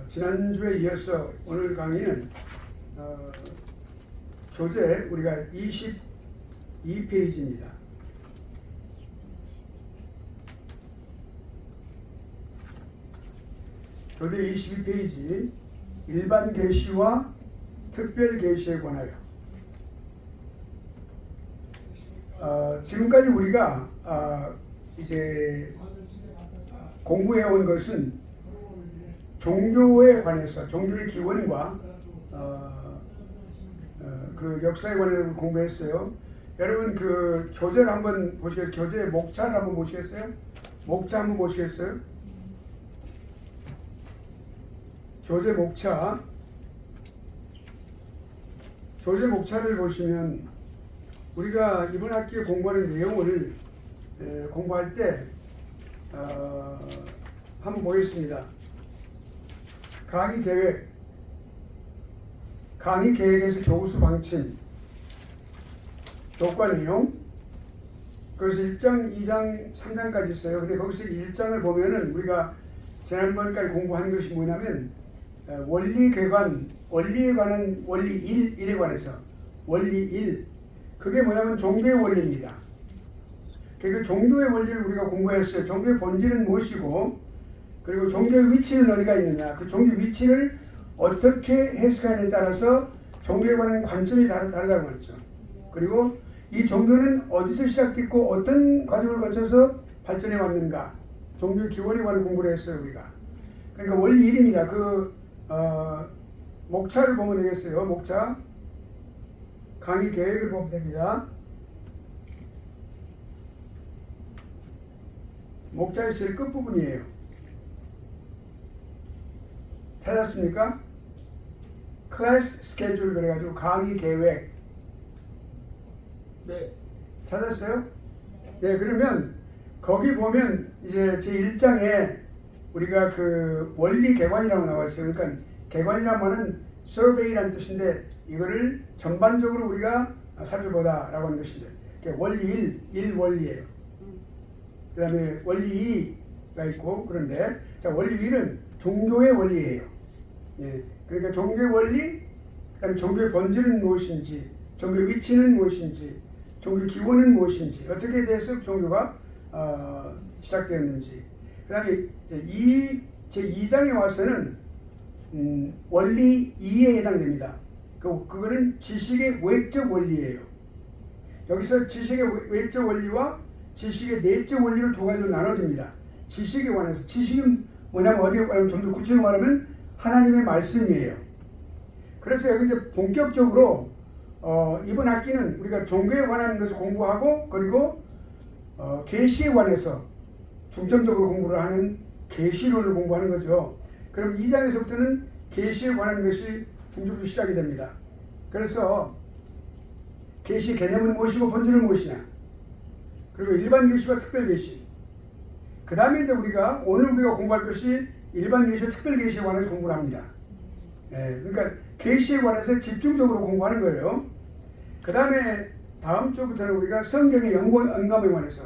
지난주에 이어서 오늘 강의는 교재 우리가 22페이지입니다. 교재 22페이지 일반 계시와 특별 계시에 관하여 지금까지 우리가 이제 공부해온 것은 종교에 관해서 종교의 기원과 그 역사에 관해서 공부했어요. 여러분 그 교재를 한번 보시겠어요? 교재의 목차를 한번 보시겠어요? 목차 한번 보시겠어요? 교재 목차. 교재 목차를 보시면 우리가 이번 학기에 공부하는 내용을 공부할 때 한번 보겠습니다. 강의 계획, 강의 계획에서 교수 방침, 교과 내용, 그래서 1장, 2장, 3장까지 있어요. 근데 거기서 1장을 보면은 우리가 지난번까지 공부한 것이 뭐냐면 원리에 관한 원리 1에 관해서 원리 1, 그게 뭐냐면 종교의 원리입니다. 그 종교의 원리를 우리가 공부했어요. 종교의 본질은 무엇이고, 그리고 종교의 위치는 어디가 있느냐, 그 종교 위치를 어떻게 해석하느냐에 따라서 종교에 관한 관점이 다르다고 했죠. 그리고 이 종교는 어디서 시작됐고 어떤 과정을 거쳐서 발전해 왔는가, 종교의 기원에 관한 공부를 했어요 우리가. 그러니까 원리 1입니다. 그 목차를 보면 되겠어요. 목차, 강의 계획을 보면 됩니다. 목차의 제일 끝부분이에요. 찾았습니까? 클래스 스케줄 그래가지고 강의 계획. 네. 찾았어요? 네. 그러면 거기 보면 이제 제1장에 우리가 그 원리 개관이라고 나왔어요. 그러니까 개관이란 말은 survey라는 뜻인데 이거를 전반적으로 우리가 살펴보다라고 하는 것인데 원리 1 원리예요. 그 다음에 원리 2가 있고, 그런데 자 원리 1은 종교의 원리예요. 예, 그러니까 종교의 원리, 그 다음에 종교의 본질은 무엇인지, 종교의 위치는 무엇인지, 종교의 기원은 무엇인지, 어떻게 돼서 종교가 시작되었는지. 그 다음에 제2장에 와서는 원리 2에 해당됩니다. 그거는 지식의 외적 원리예요. 여기서 지식의 외적 원리와 지식의 내적 원리를 두 가지로 나눠집니다. 지식에 관해서, 지식은 뭐냐면 어디에 관하면 좀 더 구체적으로 말하면 하나님의 말씀이에요. 그래서 여기 이제 본격적으로 이번 학기는 우리가 종교에 관한 것을 공부하고, 그리고 계시에 관해서 중점적으로 공부를 하는 계시론을 공부하는 거죠. 그럼 2장에서부터는 계시에 관한 것이 중점적으로 시작이 됩니다. 그래서 계시 개념은 무엇이고 본질은 무엇이냐, 그리고 일반 계시와 특별 계시. 그 다음에 이제 오늘 우리가 공부할 것이 일반 계시와 특별 계시에 관해서 공부를 합니다. 그러니까 계시에 관해서 집중적으로 공부하는 거예요. 그 다음에 다음 주부터는 우리가 성경의 영감에 관해서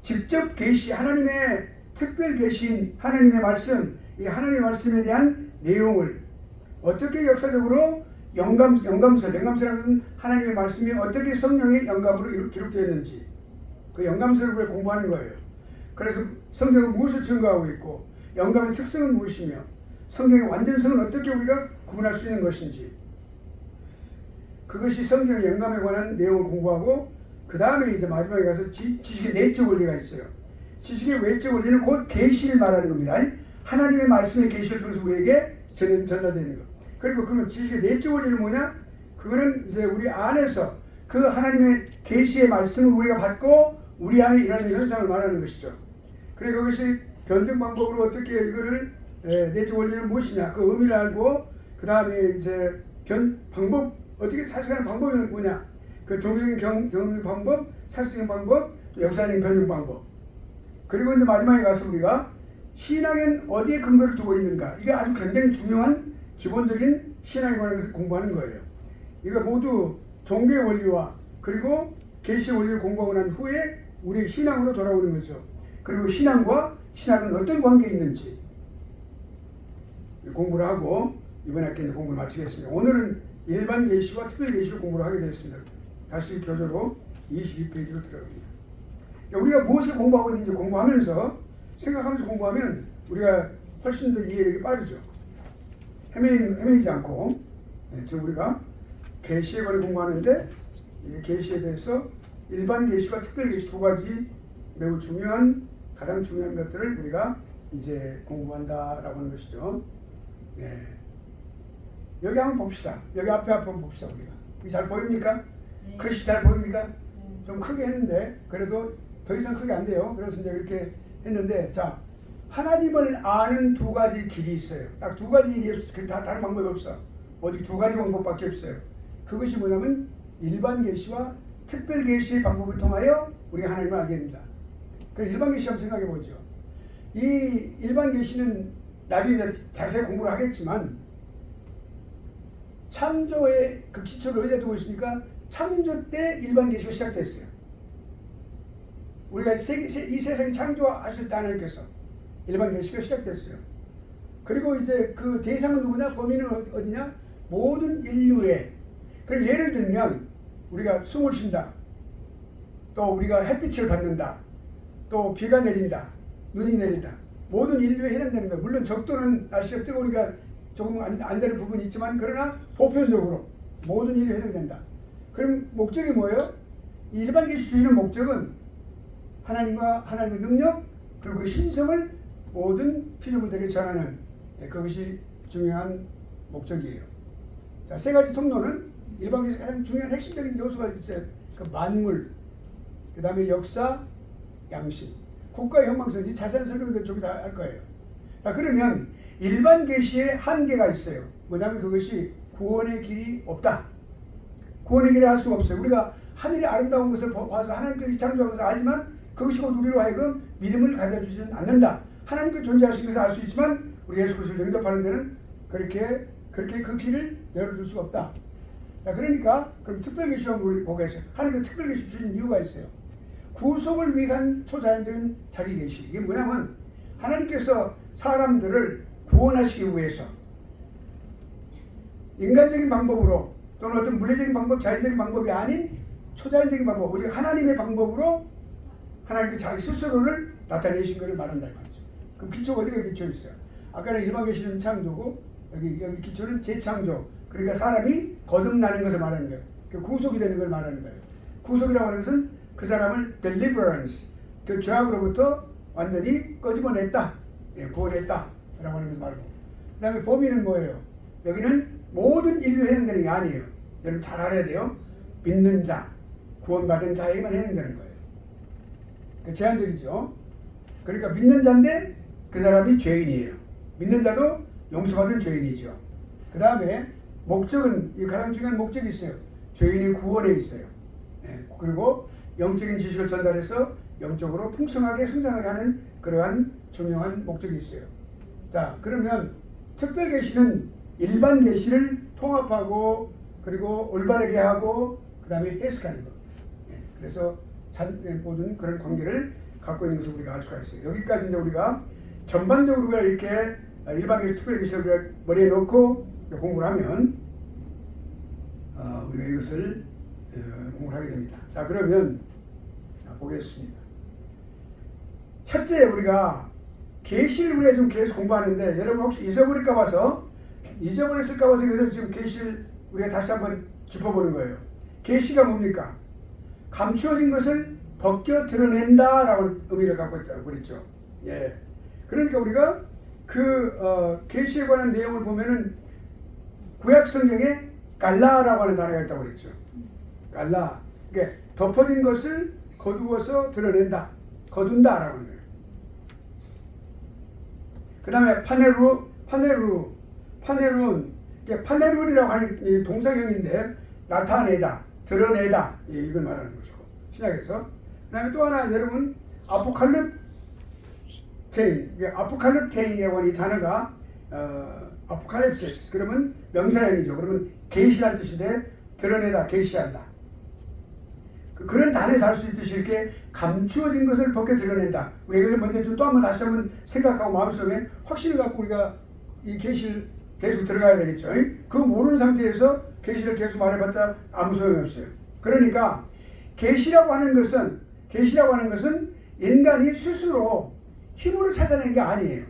직접 계시, 하나님의 특별 계시인 하나님의 말씀, 이 하나님의 말씀에 대한 내용을 어떻게 역사적으로 영감서라는 것은 하나님의 말씀이 어떻게 성령의 영감으로 기록되었는지, 그 영감서를 우리가 공부하는 거예요. 그래서 성경은 무엇을 증거하고 있고, 영감의 특성은 무엇이며, 성경의 완전성은 어떻게 우리가 구분할 수 있는 것인지, 그것이 성경의 영감에 관한 내용을 공부하고, 그 다음에 이제 마지막에 가서 지식의 내적 원리가 있어요. 지식의 외적 원리는 곧 계시를 말하는 겁니다. 하나님의 말씀의 계시를 통해서 우리에게 전달되는 것. 그리고 그러면 지식의 내적 원리는 뭐냐? 그거는 이제 우리 안에서 그 하나님의 계시의 말씀을 우리가 받고 우리 안에 일어나는 현상을 말하는 것이죠. 그리고 그것이 변증 방법으로 어떻게 이거를 내적 원리는 무엇이냐, 그 의미를 알고, 그 다음에 이제 방법, 어떻게 사실하는 방법이 뭐냐, 그 종교적인 경험 방법, 사실적인 방법, 역사적인 변증 방법. 그리고 이제 마지막에 가서 우리가 신앙은 어디에 근거를 두고 있는가, 이게 아주 굉장히 중요한 기본적인 신앙에 관한 것을 공부하는 거예요. 이거 모두 종교의 원리와 그리고 계시의 원리를 공부하고 난 후에 우리 신앙으로 돌아오는 거죠. 그리고 신앙과 신학은 어떤 관계에 있는지, 공부를 하고 이번 학기 이제 공부를 마치겠습니다. 오늘은 일반 계시와 특별 계시를 공부를 하게 되었습니다. 다시 교재로 22페이지로 들어갑니다. 우리가 무엇을 공부하고 있는지 공부하면서 생각하면서 공부하면 우리가 훨씬 더 이해력이 빠르죠. 헤매이지 않고 지금 우리가 계시에 관해 공부하는데 이 계시에 대해서 일반 계시와 특별 계시 두 가지 매우 중요한 가장 중요한 것들을 우리가 이제 공부한다라고 하는 것이죠. 네. 여기 한번 봅시다. 여기 앞에 한번 봅시다. 우리가 이게 잘 보입니까? 네. 글씨 잘 보입니까? 좀 크게 했는데 그래도 더 이상 크게 안 돼요. 그래서 이제 이렇게 했는데 자 하나님을 아는 두 가지 길이 있어요. 딱 두 가지 길이 없어. 다 다른 방법이 없어. 어디 두 가지 방법밖에 없어요. 그것이 뭐냐면 일반 계시와 특별 계시의 방법을 통하여 우리가 하나님을 알게 됩니다. 그래서 일반 계시 한번 생각해 보죠. 이 일반 계시는 나중에 자세히 공부를 하겠지만 창조의 그 기초를 어디다 두고 있습니까? 창조 때 일반 계시가 시작됐어요. 우리가 이 세상이 창조하실 때 하나님께서 일반 계시가 시작됐어요. 그리고 이제 그 대상은 누구냐? 범위는 어디냐? 모든 인류의. 그럼 예를 들면 우리가 숨을 쉰다. 또 우리가 햇빛을 받는다. 또 비가 내린다. 눈이 내린다. 모든 인류에 해당되는 거예요. 물론 적도는 날씨가 뜨거우니까 조금 안 되는 부분이 있지만 그러나 보편적으로 모든 인류에 해당된다. 그럼 목적이 뭐예요? 이 일반 계시 주시는 목적은 하나님과 하나님의 능력 그리고 그 신성을 모든 피조물들에게 전하는 그것이 중요한 목적이에요. 자, 세 가지 통로는 일반 계시 가장 중요한 핵심적인 요소가 있어요. 그 만물, 그 다음에 역사, 양심, 국가의 형망성, 이 자세한 설명들 좀 다 할 거예요. 자, 그러면 일반 계시의 한계가 있어요. 뭐냐면 그것이 구원의 길이 없다. 구원의 길을 할 수가 없어요. 우리가 하늘의 아름다운 것을 봐서 하나님께서 창조한 것을 알지만 그것이 곧 우리로 하여금 믿음을 가져주지는 않는다. 하나님께서 존재하신 것을 알 수 있지만 우리 예수 그리스도를 영접하는 데는 그렇게 그 길을 열어줄 수가 없다. 자, 그러니까 그럼 특별 계시를 우리 보겠어요. 하나님께서 특별 계시 주신 이유가 있어요. 구속을 위한 초자연적인 자기 계시. 이게 뭐냐면 하나님께서 사람들을 구원하시기 위해서 인간적인 방법으로 또는 어떤 물리적인 방법, 자연적인 방법이 아닌 초자연적인 방법, 우리 하나님의 방법으로 하나님께 자기 스스로를 나타내신 것을 말한다 이 말이죠. 그럼 기초가 어디가 기초 있어요? 아까는 일반 계시는 창조고 여기 기초는 재창조. 그러니까 사람이 거듭나는 것을 말하는 거예요. 구속이 되는 걸 말하는 거예요. 구속이라고 하는 것은 그 사람을 deliverance, 그 죄악으로부터 완전히 꺼집어냈다, 구원했다 라고 하는 것을 말하고, 그 다음에 범위는 뭐예요? 여기는 모든 인류에 해당되는 게 아니에요. 여러분 잘 알아야 돼요. 믿는 자, 구원받은 자에게만 해당되는 거예요. 제한적이죠. 그러니까 믿는 자인데 그 사람이 죄인이에요. 믿는 자도 용서받은 죄인이죠. 그 다음에 목적은, 가장 중요한 목적이 있어요. 죄인의 구원에 있어요. 그리고 영적인 지식을 전달해서 영적으로 풍성하게 성장하게 하는 그러한 중요한 목적이 있어요. 자, 그러면 특별 계시는 일반 계시를 통합하고 그리고 올바르게 하고 그 다음에 해석하는 것. 그래서 모든 그런 관계를 갖고 있는 것을 우리가 알 수가 있어요. 여기까지 이제 우리가 전반적으로 우리가 이렇게 일반 계시, 특별 계시를 우리가 머리에 넣고 공부를 하면 우리가 이것을 공부를 하게 됩니다. 자, 그러면 보겠습니다. 첫째, 우리가 계시를 우리가 지금 계속 공부하는데 여러분 혹시 잊어버렸을까 봐서 이것을 지금 계시를 우리가 다시 한번 짚어보는 거예요. 계시가 뭡니까? 감추어진 것을 벗겨 드러낸다라는 의미를 갖고 있다고 그랬죠. 예. 그러니까 우리가 계시에 관한 내용을 보면은 구약 성경에 갈라라고 하는 단어가 있다고 그랬죠. 갈라. 그러니까 덮어진 것을 거두어서 드러낸다. 거둔다라고 하는 거예요. 그 다음에 파네룬. 파네룬이라고 하는 동사형인데 나타내다, 드러내다 이걸 말하는 것이고 신약에서. 그 다음에 또 하나 여러분 아포칼립테인이라고 하는 이 단어가 아포칼립시스 그러면 명사형이죠. 그러면 계시란 뜻인데 드러내다, 계시한다. 그런 단에서 할 수 있듯이 이렇게 감추어진 것을 벗겨 드러낸다. 우리 이것을 먼저 또 한번 다시 한번 생각하고 마음속에 확신을 갖고 우리가 이 계시를 계속 들어가야 되겠죠. 그 모르는 상태에서 계시를 계속 말해봤자 아무 소용이 없어요. 그러니까 계시라고 하는 것은 인간이 스스로 힘으로 찾아내는 게 아니에요.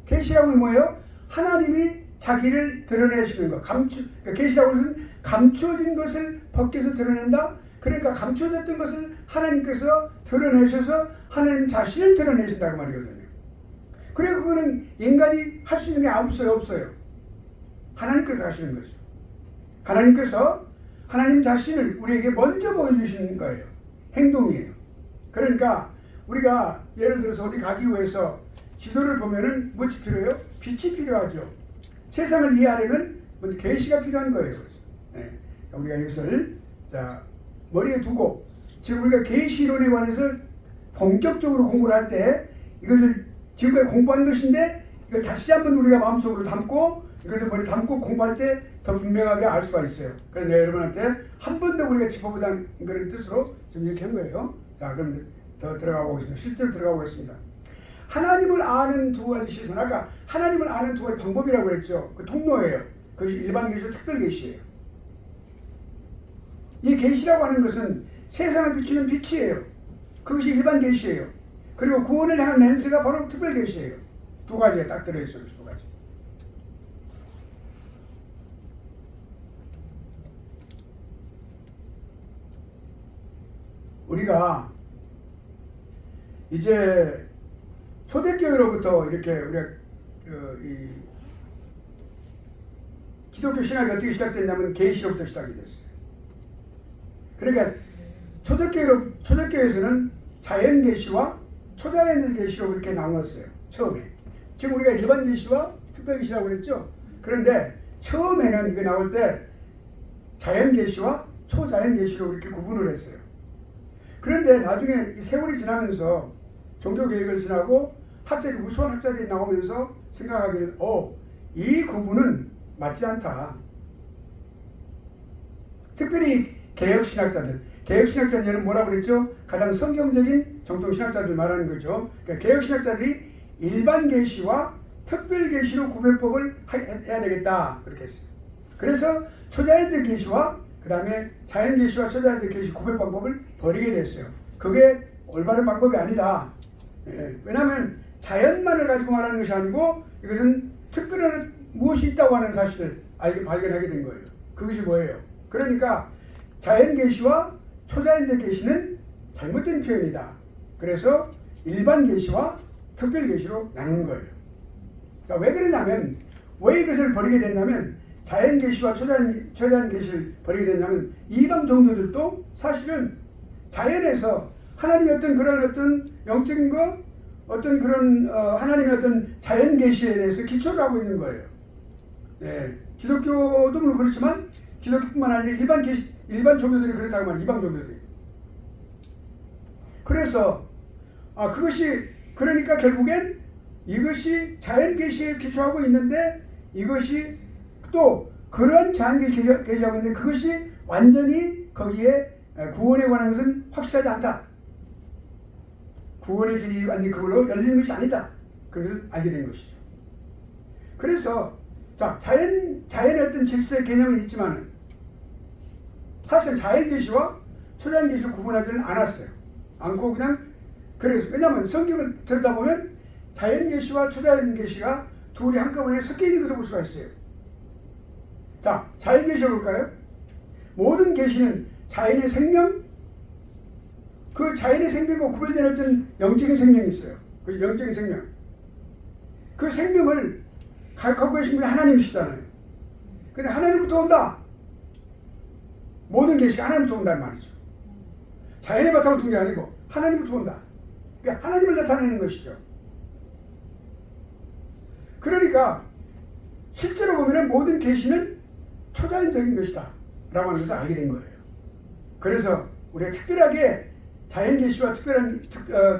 계시라고 뭐예요? 하나님이 자기를 드러내시는 것. 그러니까 계시라고 하는 것은 감추어진 것을 벗겨서 드러낸다. 그러니까 감추어졌던 것을 하나님께서 드러내셔서 하나님 자신을 드러내신다고 말이거든요. 그래 그거는 인간이 할 수 있는 게 없어요. 하나님께서 하시는 거죠. 하나님께서 하나님 자신을 우리에게 먼저 보여주시는 거예요. 행동이에요. 그러니까 우리가 예를 들어서 어디 가기 위해서 지도를 보면은 뭐가 필요해요? 빛이 필요하죠. 세상을 이해하려면 먼저 계시가 필요한 거예요. 네. 우리가 이것을 머리에 두고 지금 우리가 계시 이론에 관해서 본격적으로 공부를 할 때 이것을 지금까지 공부한 것인데 이걸 다시 한번 우리가 마음속으로 담고 이것을 머리에 담고 공부할 때 더 분명하게 알 수가 있어요. 그래서 내가 여러분한테 한 번 더 우리가 짚어보자는 그런 뜻으로 지금 이렇게 한 거예요. 자, 그럼 더 들어가 보겠습니다. 실제로 들어가 보겠습니다. 하나님을 아는 두 가지 시선. 아까 하나님을 아는 두 가지 방법이라고 했죠. 그 통로예요. 그것이 일반 계시와 특별 계시예요. 이 계시라고 하는 것은 세상을 비추는 빛이에요. 그것이 일반 계시예요. 그리고 구원을 향한 렌즈가 바로 특별 계시예요. 두 가지에 딱 들어있어요. 두 가지. 우리가 이제 초대교회로부터 이렇게 우리가 이 기독교 신학이 어떻게 시작됐냐면 계시로부터 시작이 됐어요. 그러니까 초대교회에서는 자연 계시와 초자연 계시로 이렇게 나눴어요. 처음에. 지금 우리가 일반 계시와 특별 계시라고 그랬죠. 그런데 처음에는 이게 나올 때 자연 계시와 초자연 계시로 이렇게 구분을 했어요. 그런데 나중에 이 세월이 지나면서 종교 개혁을 지나고 우수한 학자들이 나오면서 생각하기를 이 구분은 맞지 않다. 특별히 개혁신학자들은 뭐라고 그랬죠? 가장 성경적인 정통신학자들 말하는 거죠. 그러니까 개혁신학자들이 일반 계시와 특별 계시로 구별법을 해야 되겠다 그렇게 했어요. 그래서 초자연적 계시와 그 다음에 자연 계시와 초자연적 계시 구별 방법을 버리게 됐어요. 그게 올바른 방법이 아니다. 왜냐하면 자연만을 가지고 말하는 것이 아니고 이것은 특별한 무엇이 있다고 하는 사실을 발견하게 된 거예요. 그것이 뭐예요? 그러니까 자연 계시와 초자연적 계시는 잘못된 표현이다. 그래서 일반 계시와 특별 계시로 나누는 거예요. 자, 왜 그러냐면 왜 이것을 버리게 됐냐면 자연 계시와 초자연 계시를 버리게 됐냐면 이방 종교들도 사실은 자연에서 하나님의 어떤 영적인 거 어떤 그런 하나님의 어떤 자연 계시에 대해서 기초를 하고 있는 거예요. 네. 기독교도 물론 그렇지만 기독교뿐만 아니라 일반 종교들이 그렇다고 말해요. 이방 종교들이. 그래서 그러니까 결국엔 이것이 자연 계시에 기초하고 있는데 이것이 또 그런 자연 계시하고 있는데 그것이 완전히 거기에 구원에 관한 것은 확실하지 않다. 구원의 길이 완전히 그걸로 열리는 것이 아니다. 그것을 알게 된 것이죠. 그래서 자연의 어떤 질서의 개념은 있지만은 사실 자연 계시와 초자연 계시를 구분하지는 않았어요. 않고 그냥 그래서 왜냐하면 성경을 들여다보면 자연 계시와 초자연 계시가 둘이 한꺼번에 섞여 있는 것을 볼 수가 있어요. 자, 자연 계시를 볼까요? 모든 계시는 자연의 생명, 그 자연의 생명과 구별된 어떤 영적인 생명이 있어요. 그 영적인 생명. 그 생명을 갖고 계신 분이 하나님이시잖아요. 근데 하나님부터 온다. 모든 계시가 하나님부터 온다는 말이죠. 자연의 바탕으로 둔 게 아니고 하나님부터 온다. 그러니까 하나님을 나타내는 것이죠. 그러니까 실제로 보면 모든 계시는 초자연적인 것이다 라고 하는 것을 알게 된 거예요. 그래서 우리가 특별하게 자연 계시와 특별한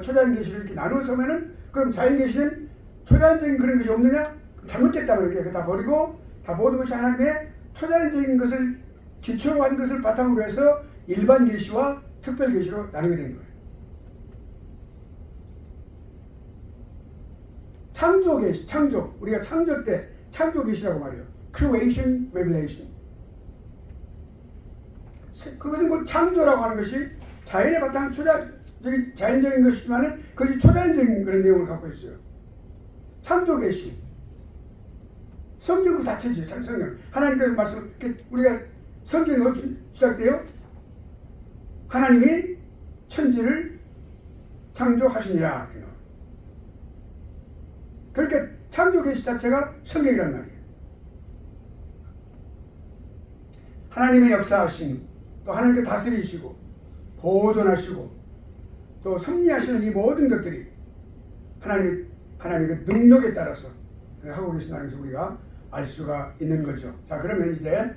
초자연 계시를 이렇게 나누어서면은 그럼 자연 계시는 초자연적인 그런 것이 없느냐? 잘못됐다면 이렇게 다 버리고 다 모든 것이 하나님의 초자연적인 것을 기초로 한 것을 바탕으로 해서 일반 계시와 특별 계시로 나누게 된 거예요. 창조 계시, 창조. 우리가 창조 때 창조 계시라고 말해요. Creation, Revelation. 그것은 뭐 창조라고 하는 것이 자연의 바탕 자연적인 것이지만 그것이 초자연적인 그런 내용을 갖고 있어요. 창조 계시. 성경 그 자체지. 성경. 하나님께서 말씀, 우리가 성경이 어떻게 시작돼요? 하나님이 천지를 창조하시니라. 그러니까 창조 계시 자체가 성경이란 말이에요. 하나님의 역사하심, 또 하나님께 다스리시고 보존하시고 또 섭리하시는 이 모든 것들이 하나님의 그 능력에 따라서 하고 계신다는 것을 우리가 알 수가 있는 거죠. 자, 그러면 이제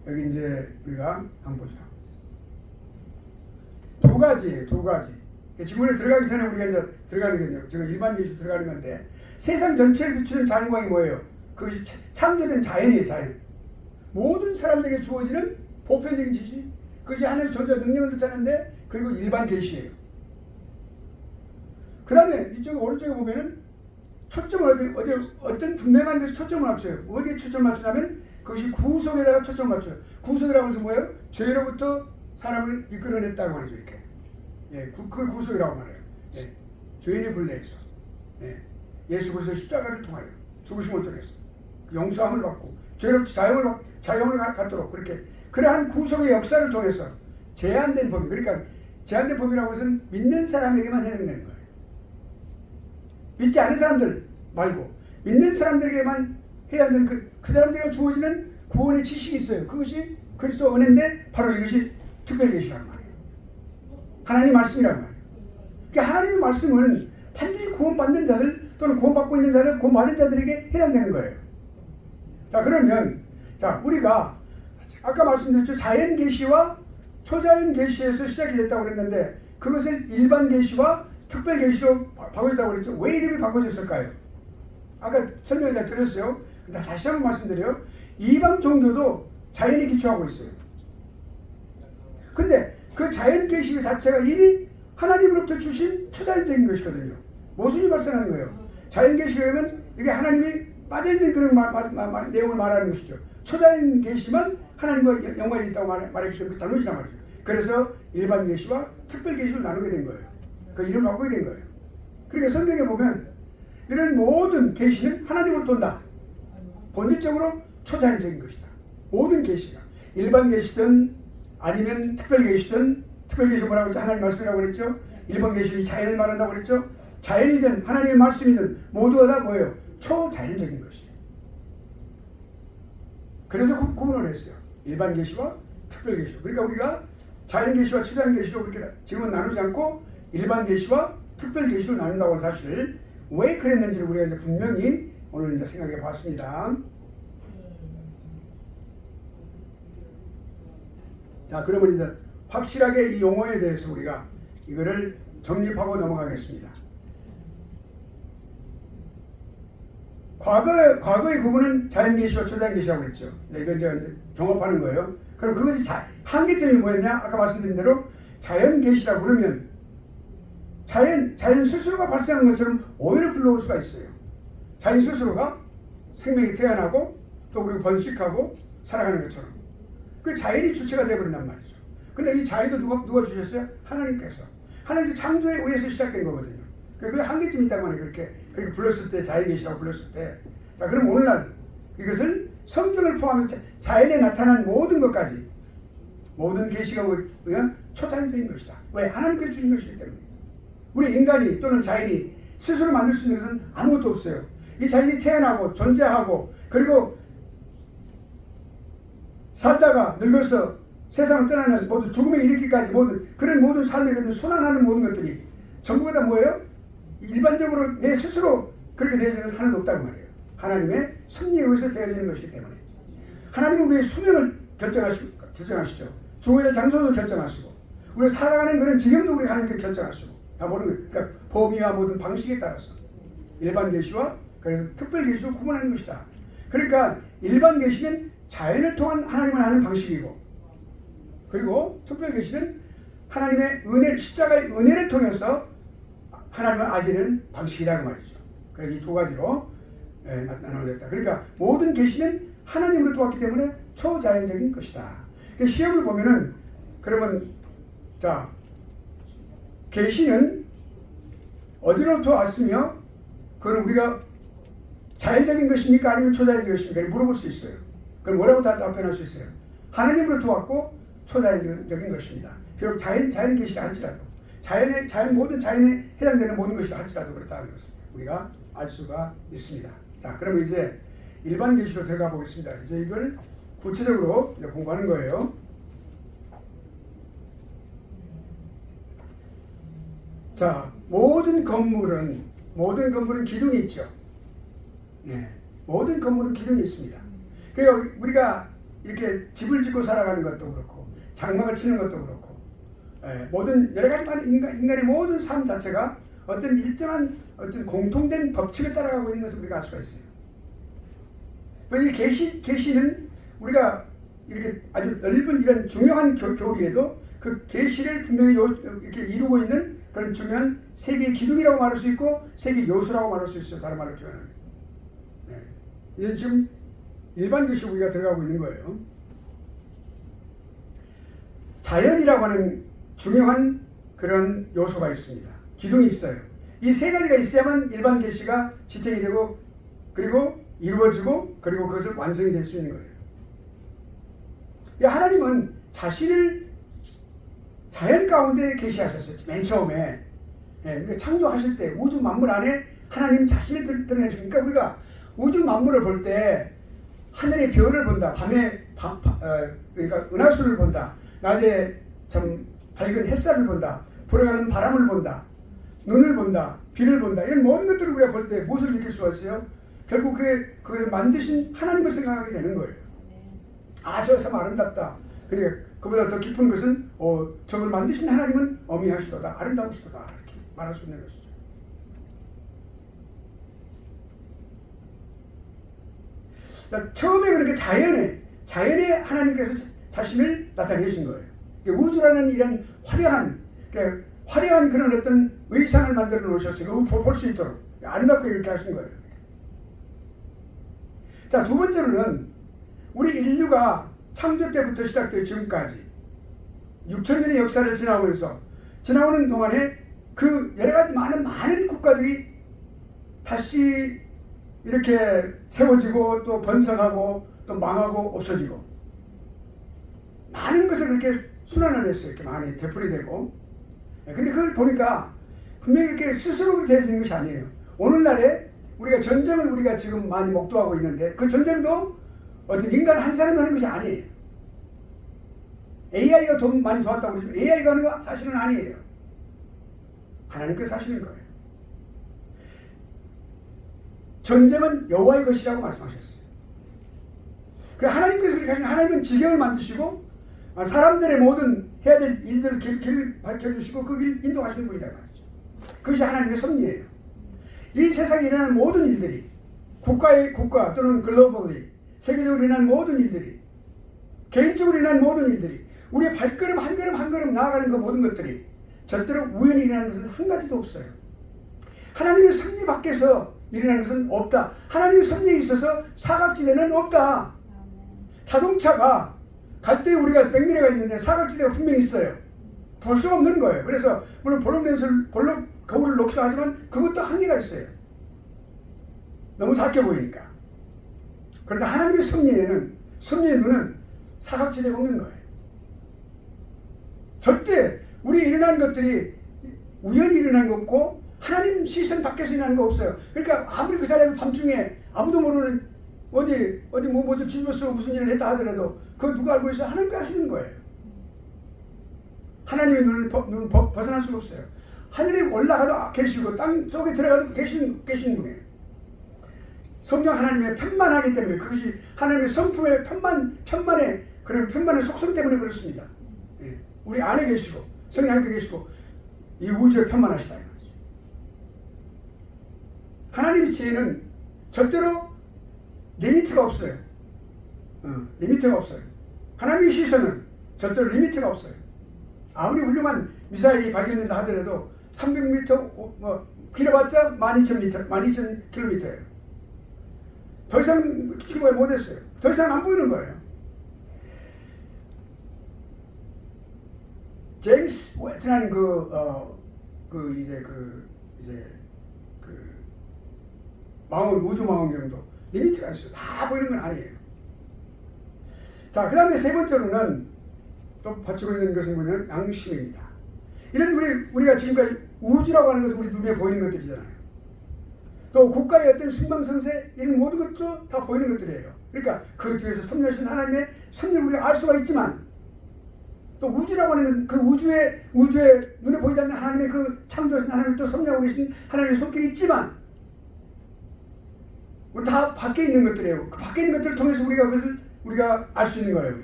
여기 이제 우리가 한번 보자. 두 가지예요. 두 가지. 지문에 들어가기 전에 우리가 이제 들어가는 거예요. 지금 일반 예수 들어가는 건데 세상 전체를 비추는 자연광이 뭐예요? 그것이 창조된 자연이에요. 자연. 모든 사람들에게 주어지는 보편적인 지식, 그것이 하나님의 존재 능력을 뜻하는데 그리고 일반 계시예요. 그 다음에 이쪽 오른쪽에 보면은 초점을 어떤 분명한 데서 초점을 맞춰요. 어디에 초점을 맞추냐면 그것이 구속에다가 초점을 맞춰요. 구속이라고 해서 뭐예요? 죄로부터 사람을 이끌어냈다고 말이죠. 이렇게. 예, 그걸 구속이라고 말해요. 예, 죄인의 굴레에서. 예, 예수 그리스도의 십자가를 통하여 죽으심을 통해서 용서함을 받고 죄로부터 자유함을 갖도록 그렇게 그러한 구속의 역사를 통해서 제한된 법이, 그러니까 제한된 법이라고 해서는 믿는 사람에게만 해당되는 거예요. 믿지 않는 사람들 말고 믿는 사람들에게만 해야 하는 그 사람들에게 주어지는 구원의 지식이 있어요. 그것이 그리스도 은혜인데 바로 이것이 특별계시라는 말이에요. 하나님 말씀이란 말이에요. 그러니까 하나님의 말씀은 반드시 구원받는 자들 또는 구원받고 있는 자들, 구원받은 자들에게 해당되는 거예요. 자, 그러면 자, 우리가 아까 말씀드렸죠. 자연 계시와 초자연 계시에서 시작이 됐다고 그랬는데 그것을 일반 계시와 특별 계시로 바꿔줬다고 그랬죠. 왜 이름이 바꿔졌을까요? 아까 설명을 다 드렸어요. 다시 한번 말씀드려요. 이방 종교도 자연에 기초하고 있어요. 근데 그 자연 계시 자체가 이미 하나님으로부터 주신 초자연적인 것이거든요. 모순이 발생하는 거예요. 자연 계시가 되면 이게 하나님이 빠져있는 그런 내용을 말하는 것이죠. 초자연 계시만 하나님과 연관이 있다고 말했기 때문에 잘못이란 말이죠. 그래서 일반 계시와 특별 계시로 나누게 된 거예요. 그 이름을 바꾸게 된 거예요. 그러니까 성경에 보면 이런 모든 계시는 하나님으로부터 온다. 본질적으로 초자연적인 것이다. 모든 계시가 일반 계시든 아니면 특별 계시든, 특별 계시 뭐라고 했죠? 하나님 말씀이라고 그랬죠. 일반 계시는 자연을 말한다고 그랬죠. 자연이든 하나님의 말씀이든 모두가 다 뭐예요? 초자연적인 것이에요. 그래서 구분을 했어요. 일반 계시와 특별 계시. 그러니까 우리가 자연 계시와 초자연 계시로 그렇게 지금은 나누지 않고 일반 계시와 특별 계시로 나눈다고 하는 사실, 왜 그랬는지를 우리가 이제 분명히 오늘 이제 생각해 봤습니다. 자, 그러면 이제 확실하게 이 용어에 대해서 우리가 이거를 정립하고 넘어가겠습니다. 과거의 구분은 자연계시와 초자연계시라고 했죠. 이건 이제 종합하는 거예요. 그럼 그것이 한계점이 뭐였냐? 아까 말씀드린 대로 자연계시라고 그러면 자연 스스로가 발생한 것처럼 오해를 불러올 수가 있어요. 자연 스스로가 생명이 태어나고 또 우리 번식하고 살아가는 것처럼. 그 자연이 주체가 되어버린단 말이죠. 근데 이 자연도 누가 주셨어요? 하나님께서. 하나님의 창조에 의해서 시작된 거거든요. 그게 한계점이 있다고 하네. 그렇게 불렀을 때, 자연계시라고 불렀을 때. 자, 그럼 오늘날 이것을 성경을 포함해서 자연에 나타난 모든 것까지, 모든 계시가 의한 초자연적인 것이다. 왜? 하나님께서 주신 것이기 때문에. 우리 인간이 또는 자연이 스스로 만들 수 있는 것은 아무것도 없어요. 이 자연이 태어나고 존재하고 그리고 살다가 늙어서 세상을 떠나는 모든 죽음에 이르기까지 그런 모든 삶에 순환하는 모든 것들이 전부 다 뭐예요? 일반적으로 내 스스로 그렇게 되어지는 것은 하나도 없다는 말이에요. 하나님의 섭리에 의해서 되어지는 것이기 때문에. 하나님은 우리의 수명을 결정하시죠. 죽어야 할 장소도 결정하시고 우리가 살아가는 그런 지경도 우리 하나님께 결정하시고 다 모르는 거예요. 그러니까 범위와 모든 방식에 따라서 일반 계시와 그래서 특별 계시로 구분하는 것이다. 그러니까 일반 계시는 자연을 통한 하나님을 하는 방식이고, 그리고 특별 계시는 하나님의 은혜, 십자가의 은혜를 통해서 하나님을 알게 되는 방식이라는 말이죠. 그래서 이 두 가지로 나눠졌다. 그러니까 모든 계시는 하나님으로 도왔기 때문에 초자연적인 것이다. 그러니까 시험을 보면은 그러면 자 계시는 어디로부터 왔으며 그건 우리가 자연적인 것입니까? 아니면 초자연적인 것입니까? 물어볼 수 있어요. 그럼 뭐라고 답변할 수 있어요? 하나님으로부터 왔고 초자연적인 것입니다. 비록 자연 계시라 할지라도 모든 자연에 해당되는 모든 것이라 할지라도 그렇다는 것을 우리가 알 수가 있습니다. 자, 그러면 이제 일반 계시로 들어가 보겠습니다. 이제 이걸 구체적으로 공부하는 거예요. 자, 모든 건물은 기둥이 있죠. 네, 모든 건물은 기둥이 있습니다. 그러니까 우리가 이렇게 집을 짓고 살아가는 것도 그렇고 장막을 치는 것도 그렇고 모든 여러 가지 인간의 모든 삶 자체가 어떤 일정한 어떤 공통된 법칙을 따라가고 있는 것을 우리가 알 수가 있어요. 이 계시는 우리가 이렇게 아주 넓은 이런 중요한 교리에도 그 계시를 분명히 이렇게 이루고 있는 그런 중요한 세 개의 기둥이라고 말할 수 있고 세 개의 요소라고 말할 수 있어요. 다른 말로 표현하면. 이건 지금 일반 계시 우리가 들어가고 있는 거예요. 자연이라고 하는 중요한 그런 요소가 있습니다. 기둥이 있어요. 이 세 가지가 있어야만 일반 계시가 지탱이 되고 그리고 이루어지고 그리고 그것을 완성이 될 수 있는 거예요. 하나님은 자신을 자연 가운데 계시하셨어요. 맨 처음에 창조하실 때 우주 만물 안에 하나님 자신을 드러내시니까 우리가 우주 만물을 볼 때 하늘의 별을 본다. 밤에 그러니까 은하수를 본다. 낮에 참 밝은 햇살을 본다. 불어가는 바람을 본다. 눈을 본다. 비를 본다. 이런 모든 것들을 우리가 볼 때 무엇을 느낄 수가 있어요? 결국 그걸 만드신 하나님을 생각하게 되는 거예요. 저 섬 아름답다. 그러니까 그보다 더 깊은 것은 저걸 만드신 하나님은 어미하시도다. 아름다우시도다. 이렇게 말할 수 있는 것이죠. 처음에 그렇게 자연에 하나님께서 자신을 나타내신 거예요. 우주라는 이런 화려한 그런 어떤 의상을 만들어 놓으셨어요. 볼 수 있도록 아름답게 이렇게 하신 거예요. 자, 두 번째로는 우리 인류가 창조 때부터 시작되어 지금까지 6,000년의 역사를 지나오는 동안에 그 여러 가지 많은 국가들이 다시 이렇게 세워지고 또 번성하고 또 망하고 없어지고 많은 것을 그렇게 순환을 했어요. 이렇게 많이 되풀이되고. 근데 그걸 보니까 분명히 이렇게 스스로 되어지는 것이 아니에요. 오늘날에 우리가 전쟁을 우리가 지금 많이 목도하고 있는데 그 전쟁도 어떤 인간 한 사람이 하는 것이 아니에요. AI가 많이 도왔다고 그러지만 AI가 하는 거 사실은 아니에요. 하나님께서 하시는 거예요. 전쟁은 여호와의 것이라고 말씀하셨어요. 하나님께서 그렇게 하시면 하나님은 지경을 만드시고 사람들의 모든 해야 될 일들을 길을 밝혀주시고 그 길 인도하시는 분이란 말이죠. 그것이 하나님의 섭리예요. 이 세상에 일어나는 모든 일들이 국가 또는 글로벌리 세계적으로 일어나는 모든 일들이 개인적으로 일어나는 모든 일들이 우리의 발걸음 한 걸음 나아가는 그 모든 것들이 절대로 우연히 일어나는 것은 한 가지도 없어요. 하나님의 섭리 밖에서 일어나는 것은 없다. 하나님의 섭리에 있어서 사각지대는 없다. 자동차가 갈 때 우리가 백미러가 있는데 사각지대가 분명히 있어요. 볼 수 없는 거예요. 그래서 물론 볼록 거울을 놓기도 하지만 그것도 한계가 있어요. 너무 작게 보이니까. 그런데 하나님의 섭리의 눈은 사각지대가 없는 거예요. 절대 우리 일어나는 것들이 우연히 일어난 거 없고 하나님 시선 밖에서 일어나는 거 없어요. 그러니까 아무리 그 사람이 밤중에 아무도 모르는 어디 뭐 집에서 무슨 일을 했다 하더라도 그거 누가 알고 있어요? 하나님께 하시는 거예요. 하나님의 눈을 벗어날 수가 없어요. 하늘에 올라가도 계시고 땅 속에 들어가도 계신 분이에요. 성령 하나님의 편만하기 때문에 그것이 하나님의 성품의 편만의 그런 편만의 속성 때문에 그렇습니다. 예. 우리 안에 계시고 성령 함께 계시고 이 우주에 편만하시다. 하나님의 지혜는 절대로 리미트가 없어요. 리미트가 없어요. 하나님의 시선은 절대로 리미트가 없어요. 아무리 훌륭한 미사일이 발견된다 하더라도 300m 길어봤자 12,000m, 12,000km예요. 더 이상 출발 못했어요. 더 이상 안 보이는 거예요. 제임스 웨트라는 우주 망원경도 리미트가 있어요. 다 보이는 건 아니에요. 자, 그 다음에 세 번째로는 또 받치고 있는 것은 뭐냐면 양심입니다. 이런 우리가 지금까지 우주라고 하는 것은 우리 눈에 보이는 것들이잖아요. 또 국가의 어떤 신방성세 이런 모든 것도 다 보이는 것들이에요. 그러니까 그 뒤에서 섭리하신 하나님의 섭리를 우리가 알 수가 있지만 또 우주라고 하는 그 우주에 눈에 보이지 않는 하나님의 그 창조하신 하나님 또 섭리하고 계신 하나님의 손길이 있지만 우리 다 밖에 있는 것들이에요. 그 밖에 있는 것들을 통해서 우리가 알 수 있는 거예요.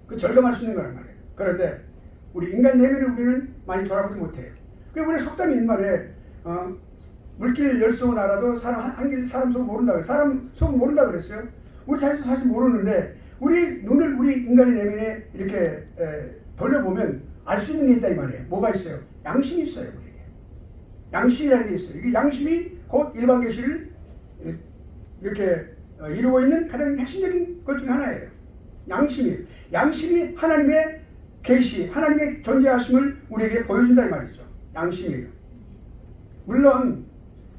그 절감할 수 있는 거란 말이에요. 그런데 우리 인간 내면을 우리는 많이 돌아보지 못해요. 그래서 우리 속담이 있는 말에 물길 열속은 알아도 사람 속은 모른다. 사람 속은 모른다 그랬어요. 우리 자신도 사실 모르는데 우리 눈을 우리 인간의 내면에 이렇게 돌려보면 알 수 있는 게 있다 이 말이에요. 뭐가 있어요? 양심이 있어요. 우리에게. 양심이라는 게 있어요. 이게 양심이 곧 일반 계시를 이렇게 이루고 있는 가장 핵심적인 것 중에 하나예요. 양심이 하나님의 계시, 하나님의 존재하심을 우리에게 보여준다 이 말이죠. 양심이에요. 물론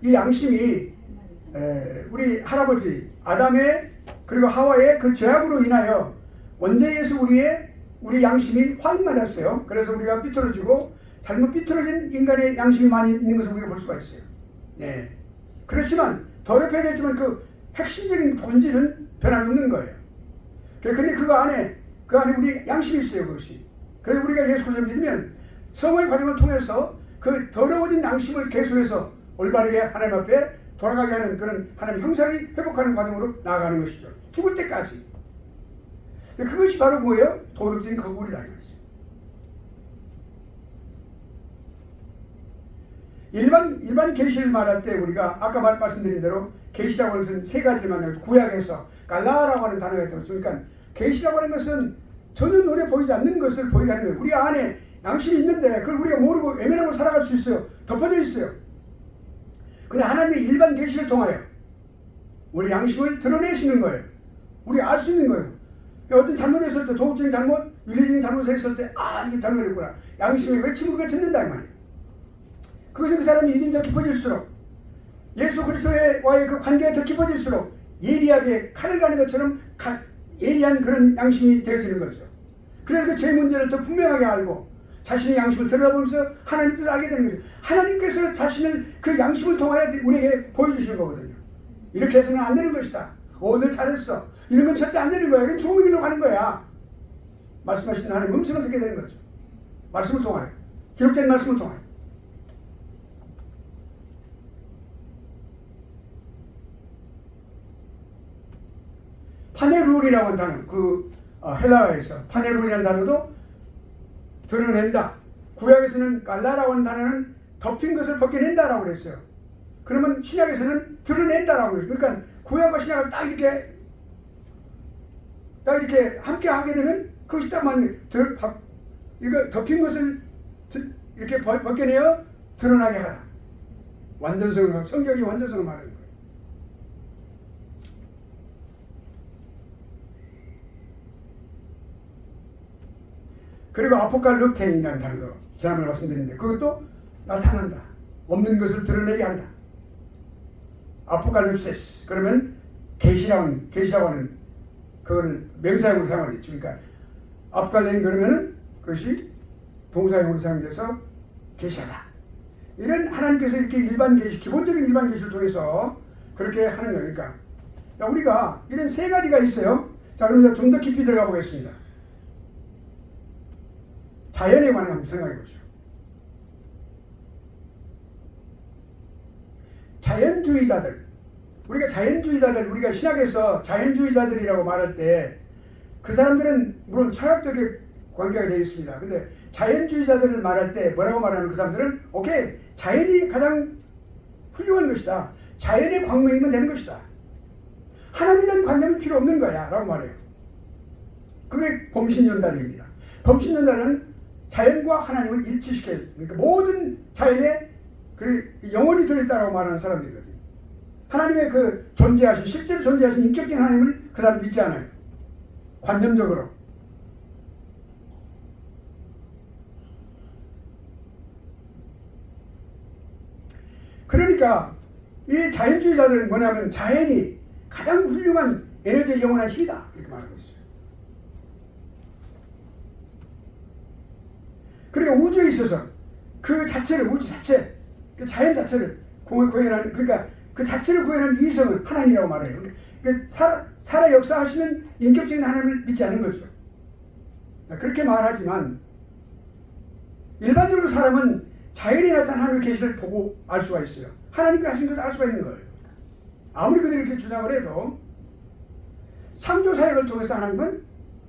이 양심이 우리 할아버지 아담의 그리고 하와의 그 죄악으로 인하여 원죄에서 우리 양심이 화인맞았어요. 그래서 우리가 삐뚤어지고 잘못 삐뚤어진 인간의 양심이 많이 있는 것을 우리가 볼 수가 있어요. 네. 그렇지만 더럽혀졌지만 그 핵심적인 본질은 변함이 없는 거예요. 근데 그 안에 우리 양심이 있어요. 그것이. 그래서 우리가 예수 그리스도를 믿으면 성화의 과정을 통해서 그 더러워진 양심을 개수해서 올바르게 하나님 앞에 돌아가게 하는 그런 하나님의 형상을 회복하는 과정으로 나아가는 것이죠. 죽을 때까지. 그것이 바로 뭐예요? 도덕적인 거부이라는 것이죠. 일반 계시를 말할 때 우리가 아까 말씀드린 대로 계시라고 하는 것은 세 가지를 말하는 구약에서 갈라라고 하는 단어가 있다고 했죠. 그러니까 계시라고 하는 것은 전혀 눈에 보이지 않는 것을 보이게 하는 거예요. 우리 안에 양심이 있는데 그걸 우리가 모르고 외면하고 살아갈 수 있어요. 덮어져 있어요. 근데 하나님의 일반 계시를 통하여 우리 양심을 드러내시는 거예요. 우리가 알 수 있는 거예요. 어떤 잘못을 했을 때, 도덕적인 잘못, 윤리적인 잘못을 했을 때, 이게 잘못했구나. 양심이 외치는 것 듣는다 이 말이에요. 그것은 그 사람이 믿음이 더 깊어질수록 예수 그리스도와의 그 관계가 더 깊어질수록 예리하게 칼을 가는 것처럼 예리한 그런 양심이 되어지는 거죠. 그래서 그 죄 문제를 더 분명하게 알고 자신의 양심을 들여다보면서 하나님 뜻을 알게 되는 거죠. 하나님께서 자신을 그 양심을 통하여 우리에게 보여주시는 거거든요. 이렇게 해서는 안 되는 것이다. 너 잘했어. 이런 건 절대 안 되는 거야. 이건 죽음의 길로 가는 거야. 말씀하신 하나님 음성을 듣게 되는 거죠. 말씀을 통하여. 기록된 말씀을 통하여. 파네룰이라고 하는 단어, 헬라어에서 파네룰이라는 단어도 드러낸다. 구약에서는 갈라라고 하는 단어는 덮인 것을 벗겨낸다라고 그랬어요. 그러면 신약에서는 드러낸다라고 그랬어요. 그러니까 구약과 신약을 딱 이렇게 함께 하게 되면 그것이 딱 맞는 이거 덮인 것을 이렇게 벗겨내어 드러나게 하라. 완전성을, 성경이 완전성을 말하는 거예요. 그리고 아포칼립테이라는 단어도 지난번에 말씀드렸는데 그것도 나타난다. 없는 것을 드러내게 한다. 아포칼립시스 그러면 계시라고 하는 그걸 명사형으로 사용하겠죠. 그러니까 아포칼레인 그러면은 그것이 동사형으로 사용돼서 계시하다. 이런 하나님께서 이렇게 일반 계시, 기본적인 일반 계시를 통해서 그렇게 하는 거니까. 자, 우리가 이런 세 가지가 있어요. 자, 그럼 좀 더 깊이 들어가 보겠습니다. 자연에 관해 한번 생각해 보시죠. 우리가 신약에서 자연주의자들이라고 말할 때 그 사람들은 물론 철학적인 관계가 되어 있습니다. 근데 자연주의자들을 말할 때 뭐라고 말하는 그 사람들은 오케이, 자연이 가장 훌륭한 것이다. 자연의 광명이면 되는 것이다. 하나님에 대한 관념이 필요 없는 거야 라고 말해요. 그게 범신연단입니다. 범신연단은 자연과 하나님을 일치시켜요. 그러니까 모든 자연의 그리고 영혼이 들어있다고 말하는 사람들이거든요. 하나님의 그 존재하신, 실제로 존재하신 인격적인 하나님을 그 사람 믿지 않아요. 관념적으로. 그러니까 이 자연주의자들은 뭐냐면 자연이 가장 훌륭한 에너지의 영원한 힘이다 이렇게 말하고 있어요. 그러니까 우주에 있어서 그 자체를, 우주 자체, 그 자연 자체를 구현하는, 그러니까 그 자체를 구현하는 이성은 하나님이라고 말해요. 그러니까 살아 역사하시는 인격적인 하나님을 믿지 않는 거죠. 그렇게 말하지만 일반적으로 사람은 자연에 나타난 하나님의 계시를 보고 알 수가 있어요. 하나님께 하신 것을 알 수가 있는 거예요. 아무리 그들이 이렇게 주장을 해도 창조 사역을 통해서 하나님은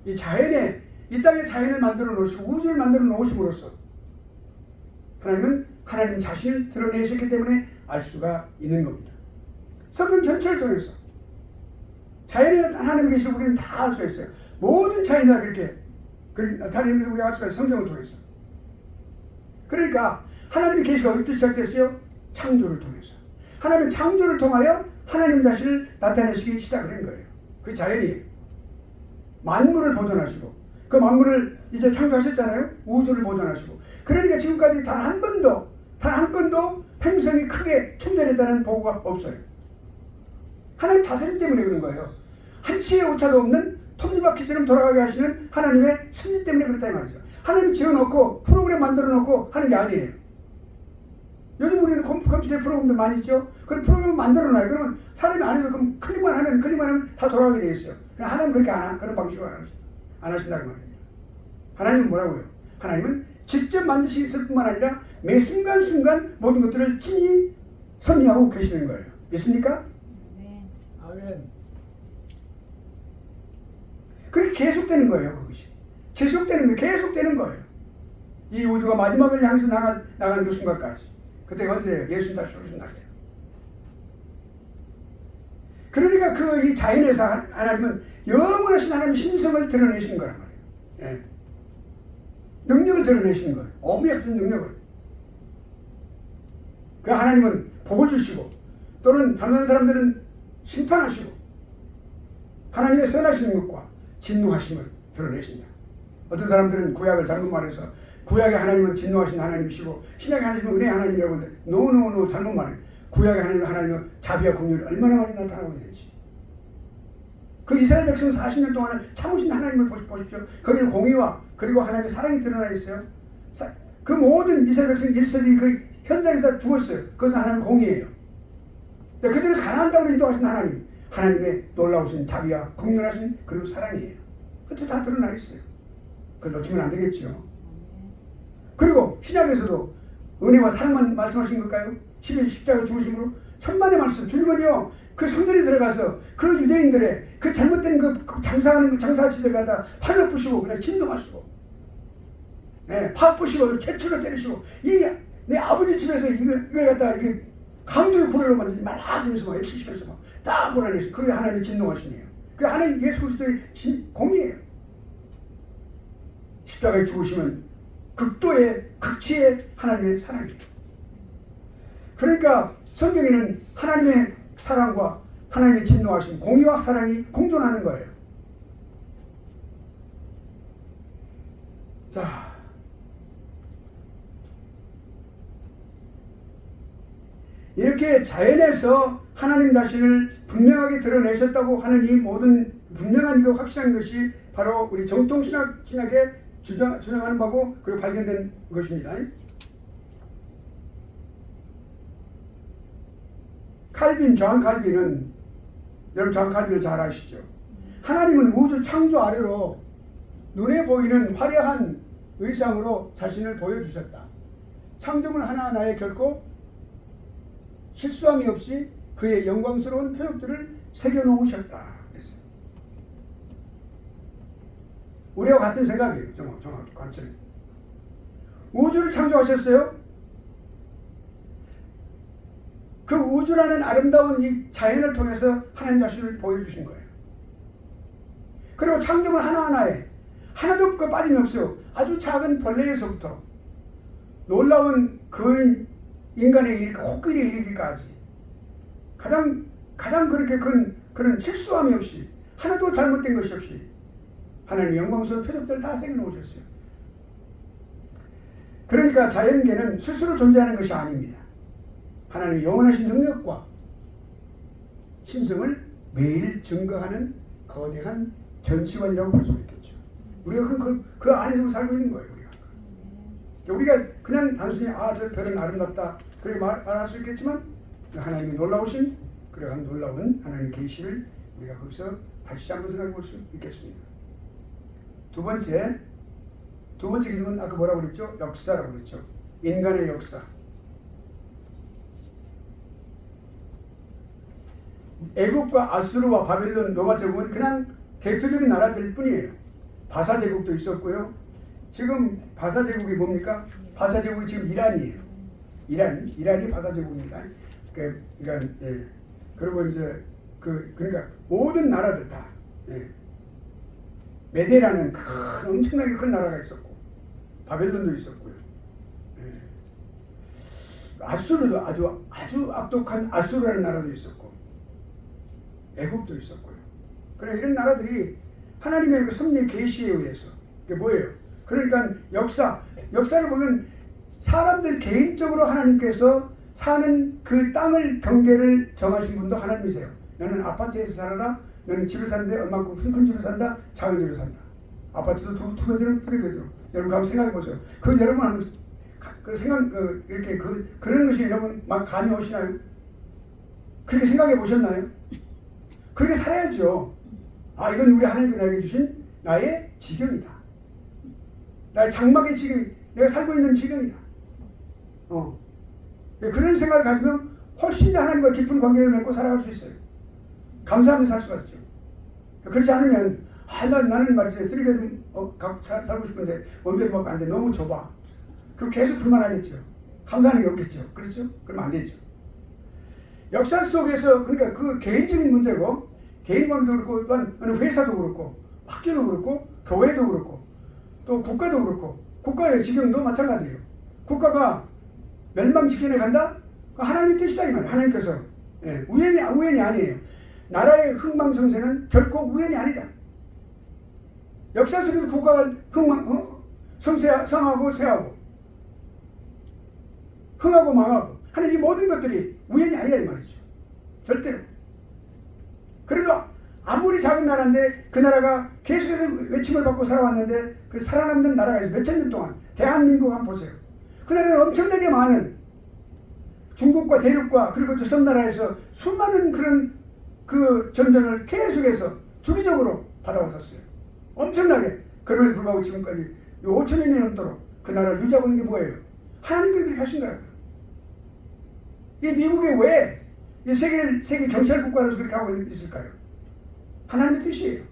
이 자연에, 이 땅에 자연을 만들어 놓으시고 우주를 만들어 놓으심으로써 하나님은 하나님 자신을 드러내셨기 때문에 알 수가 있는 겁니다. 성경 전체를 통해서 자연에 나타난 하나님의 계시를 우리는 다 알 수가 있어요. 모든 자연이 그렇게 나타내는 것을 우리가 알 수가 있어요. 성경을 통해서. 그러니까 하나님의 계시가 어디서 시작됐어요? 창조를 통해서. 하나님은 창조를 통하여 하나님 자신을 나타내시기 시작을 한 거예요. 그 자연이 만물을 보존하시고 그 만물을 이제 창조하셨잖아요. 우주를 보존하시고. 그러니까 지금까지 단 한 건도 행성이 크게 충돌했다는 보고가 없어요. 하나님 다스림 때문에 그런 거예요. 한치의 오차도 없는 톱니바퀴처럼 돌아가게 하시는 하나님의 섭리 때문에 그렇다 이 말이죠. 하나님 지어놓고 프로그램 만들어놓고 하는 게 아니에요. 요즘 우리는 컴퓨터 프로그램도 많이 있죠. 그럼 프로그램 만들어놔요. 그러면 사람이 안 해도 그럼 클릭만 하면 다 돌아가게 돼 있어요. 그럼 하나님 그렇게 그런 방식으로 안 하신다는 말입니다. 하나님은 뭐라고요? 하나님은 직접 만드실 뿐만 아니라 매 순간순간 모든 것들을 친히 섭리하고 계시는 거예요. 믿습니까? 네. 아멘. 그렇게 계속되는 거예요. 그것이. 계속되는 거예요. 이 우주가 마지막을 향해서 나가는 그 순간까지. 그때가 언제예요? 예수님 다시 오신 날이에요. 그러니까 이 자연에서 하나님은 영원하신 하나님의 신성을 드러내신 거란 말이에요. 예. 능력을 드러내신 거예요. 어미약한 능력을. 그 하나님은 복을 주시고 또는 잘못한 사람들은 심판하시고 하나님의 선하신 것과 진노하심을 드러내신다. 어떤 사람들은 구약을 잘못 말해서 구약의 하나님은 진노하신 하나님이시고 신약의 하나님은 은혜의 하나님이라고 하는데 노 잘못 말해요. 구약의 하나님은 자비와 긍휼이 얼마나 많이 나타나고 있는지. 그 이스라엘 백성 40년 동안 참으신 하나님을 보십시오. 거기는 공의와 그리고 하나님의 사랑이 드러나 있어요. 그 모든 이스라엘 백성 1세들이 그 현장에서 죽었어요. 그것은 하나님의 공의예요. 그들을 가난한 땅으로 인도하신 하나님의 놀라우신 자비와 긍휼하신 그리고 사랑이에요. 그것도 다 드러나 있어요. 그걸 놓치면 안 되겠죠. 그리고 신약에서도 은혜와 사랑만 말씀하신 걸까요? 십자가 죽으심으로 천만의 말씀. 주님은요 그 성전에 들어가서 그 유대인들의 그 잘못된 그 장사치들 갖다 팔려 부시고 그냥 진동하시고, 네, 파 부시고 채추로 때리시고 내 아버지 집에서 이걸 갖다 이렇게 강도의 구레로 만들지 말라 하면서 막 액시시면서 막 딱 몰아내시고 그게 하나님의 진노하심이에요. 그 하나님 예수 그리스도의 공의예요. 십자가에 죽으시면 극치의 하나님의 사랑이에요. 그러니까 성경에는 하나님의 사랑과 하나님의 진노하심, 공의와 사랑이 공존하는 거예요. 자, 이렇게 자연에서 하나님 자신을 분명하게 드러내셨다고 하는 이 모든 분명한 그 확실한 것이 바로 우리 정통신학에 주장하는 바고 그리고 발견된 것입니다. 존 칼빈은 여러분 존 칼빈을 잘 아시죠? 하나님은 우주 창조 아래로 눈에 보이는 화려한 의상으로 자신을 보여주셨다. 창조물 하나하나에 결코 실수함이 없이 그의 영광스러운 표적들을 새겨놓으셨다. 그랬어요. 우리와 같은 생각이에요. 정확히 관점. 우주를 창조하셨어요. 그 우주라는 아름다운 이 자연을 통해서 하나님 자신을 보여주신 거예요. 그리고 창조물 하나하나에 하나도 빠짐이 없어요. 아주 작은 벌레에서부터 놀라운 그 인간에게 이렇게 혹일에 이르기까지 가장 그렇게 그런 실수함이 없이 하나도 잘못된 것이 없이 하나님의 영광스러운 표적들을 다 새겨놓으셨어요. 그러니까 자연계는 스스로 존재하는 것이 아닙니다. 하나님의 영원하신 능력과 신성을 매일 증거하는 거대한 전시관이라고 볼 수 있겠죠. 우리가 그 안에서 살고 있는 거예요. 우리가 그냥 단순히 저 별은 아름답다 그렇게 말할 수 있겠지만 하나님의 놀라우신 그러한 놀라운 하나님의 계시를 우리가 거기서 다시 한번 생각해 볼 수 있겠습니다. 두 번째 기능은 아까 뭐라고 그랬죠? 역사라고 그랬죠. 인간의 역사. 애국과 아수르와 바벨론, 로마 제국은 그냥 대표적인 나라들 뿐이에요. 바사 제국도 있었고요. 지금 바사 제국이 뭡니까? 바사 제국이 지금 이란이에요. 이란이 바사 제국입니다. 그러니까 그리고 이제 그러니까 모든 나라들 다 메데라는 엄청나게 큰 나라가 있었고 바벨론도 있었고요. 아수르도 아주 악독한 아수르라는 나라도 있었고 애국도 있었고요. 그래 이런 나라들이 하나님의 그 섭리의 계시에 의해서 그게 뭐예요? 그러니까 역사를 보면 사람들 개인적으로 하나님께서 사는 그 땅을 경계를 정하신 분도 하나님이세요. 너는 아파트에서 살아라. 너는 집을 사는데 얼마큼 큰 집을 산다. 작은 집을 산다. 아파트도 두 베드룸, 쓰리 베드룸. 여러분 한번 생각해 보세요. 여러분 한번 이렇게 그런 것이 여러분 막 감이 오시나요? 그렇게 생각해 보셨나요? 그렇게 살아야죠. 이건 우리 하나님께 나에게 주신 나의 지경이다. 나의 장막의 지경, 내가 살고 있는 지경이다. 그런 생각을 가지면 훨씬 더 하나님과 깊은 관계를 맺고 살아갈 수 있어요. 감사하며 살 수가 있죠. 그렇지 않으면 나는 말이지 3베드룸 살고 싶은데 원베드룸밖에 안 돼. 너무 좁아. 그럼 계속 불만하겠죠. 감사하는 게 없겠죠. 그렇죠? 그러면 안 되죠. 역사 속에서 그러니까 그 개인적인 문제고 개인 관계도 그렇고 또한 어느 회사도 그렇고 학교도 그렇고 교회도 그렇고 또 국가도 그렇고 국가의 지경도 마찬가지예요. 국가가 멸망시키네 간다? 하나님의 뜻이다 이 말이에요. 하나님께서 우연이 아니에요. 나라의 흥망성쇠는 결코 우연이 아니다. 역사 속에서 국가가 성하고 쇠하고 흥하고 망하고 하는 이 모든 것들이 우연이 아니라 이 말이죠. 절대로. 그래도 아무리 작은 나라인데 그 나라가 계속해서 외침을 받고 살아왔는데 그 살아남는 나라가 있어요. 몇천 년 동안. 대한민국 한번 보세요. 그 나라는 엄청나게 많은 중국과 대륙과 그리고 또 섬나라에서 수많은 그런 그 전쟁을 계속해서 주기적으로 받아왔었어요. 엄청나게. 그럼에도 불구하고 지금까지 5천년이 넘도록 그 나라를 유지하고 있는 게 뭐예요? 하나님께서 그렇게 하신 거라고요. 이 미국이 왜 이 세계 경찰 국가로서 그렇게 하고 있을까요? 하나님의 뜻이에요.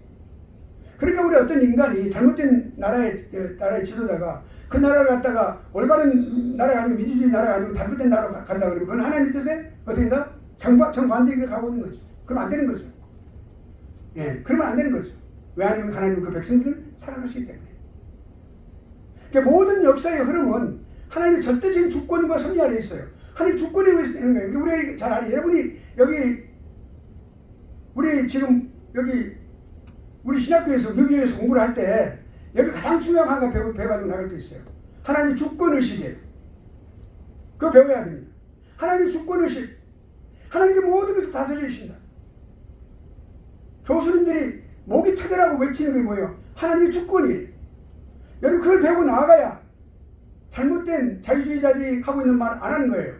그러니까 우리 어떤 인간이 잘못된 나라의 지도자가 그 나라를 갖다가 올바른 나라가 아니고 민주주의 나라가 아니고 잘못된 나라로 간다 그러면 그건 하나님의 뜻에 어떻게 된다? 정반대 길을 가고 있는 거죠. 그러면 안 되는 거죠. 그러면 안 되는 거죠. 왜 하냐면 하나님은 그 백성들을 사랑하시기 때문에. 그러니까 모든 역사의 흐름은 하나님의 절대적인 주권과 섭리 아래 있어요. 하나님 주권에 의해서 되는 거예요. 우리 잘 알아요. 여러분이 우리 지금 우리 신학교에서 유비에서 공부를 할 때 여기 가장 중요한 한 가지 배워가지고 나갈 게 있어요. 하나님의 주권의식이에요. 그거 배워야 됩니다. 하나님의 주권의식. 하나님께 모든 것을 다스려 주신다. 교수님들이 목이 터져라고 외치는 게 뭐예요? 하나님의 주권이에요. 여러분 그걸 배우고 나아가야 잘못된 자유주의자들이 하고 있는 말 안 하는 거예요.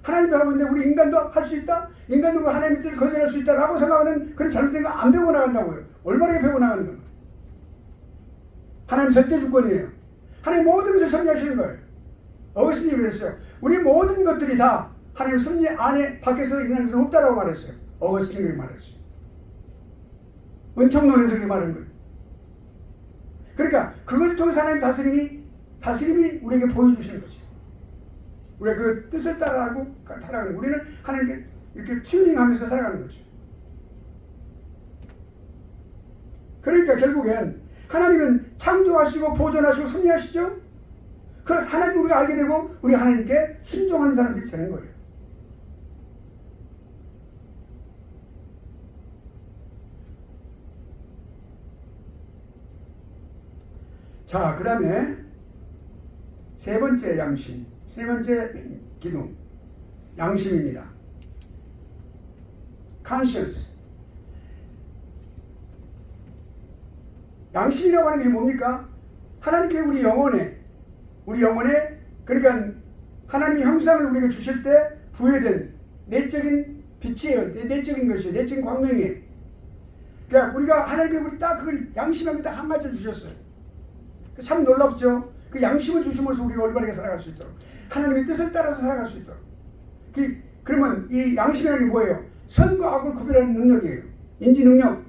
하나님도 하고 있는데 우리 인간도 할 수 있다? 인간도 그 하나님의 뜻을 거절할 수 있다라고 생각하는 그런 잘못된 거 안 배우고 나간다고요. 올바르게 배우고 나가는 거예요. 하나님 절대 주권이에요. 하나님 모든 것을 섭리하시는 거예요. 어거스틴이 그랬어요. 우리 모든 것들이 다 하나님 섭리 안에 밖에서 일어나는 것은 없다라고 말했어요. 어거스틴이 그렇게 말했어요. 은총론에서 그렇게 말하는 거예요. 그러니까 그걸 통해서 하나님 다스림이 우리에게 보여주시는 거죠. 우리가 그 뜻을 따라하고 살아가는 우리는 하나님께 이렇게 튜닝하면서 살아가는 거죠. 그러니까 결국엔 하나님은 창조하시고 보존하시고 섭리하시죠. 그래서 하나님 우리가 알게 되고 우리 하나님께 순종하는 사람들이 되는 거예요. 자, 그 다음에 세 번째 양심, 세 번째 기둥, 양심입니다. conscience. 양심이라고 하는 게 뭡니까? 하나님께 우리 영혼에 그러니까 하나님의 형상을 우리에게 주실 때 부여된 내적인 빛이에요. 내적인 것이에요. 내적인 광명이에요. 그러니까 우리가 하나님께 우리 딱 그걸 양심하게 딱 한 가지를 주셨어요. 참 놀랍죠? 그 양심을 주심으로써 우리가 올바르게 살아갈 수 있도록, 하나님의 뜻을 따라서 살아갈 수 있도록. 그러면 이 양심이라는 게 뭐예요? 선과 악을 구별하는 능력이에요. 인지 능력.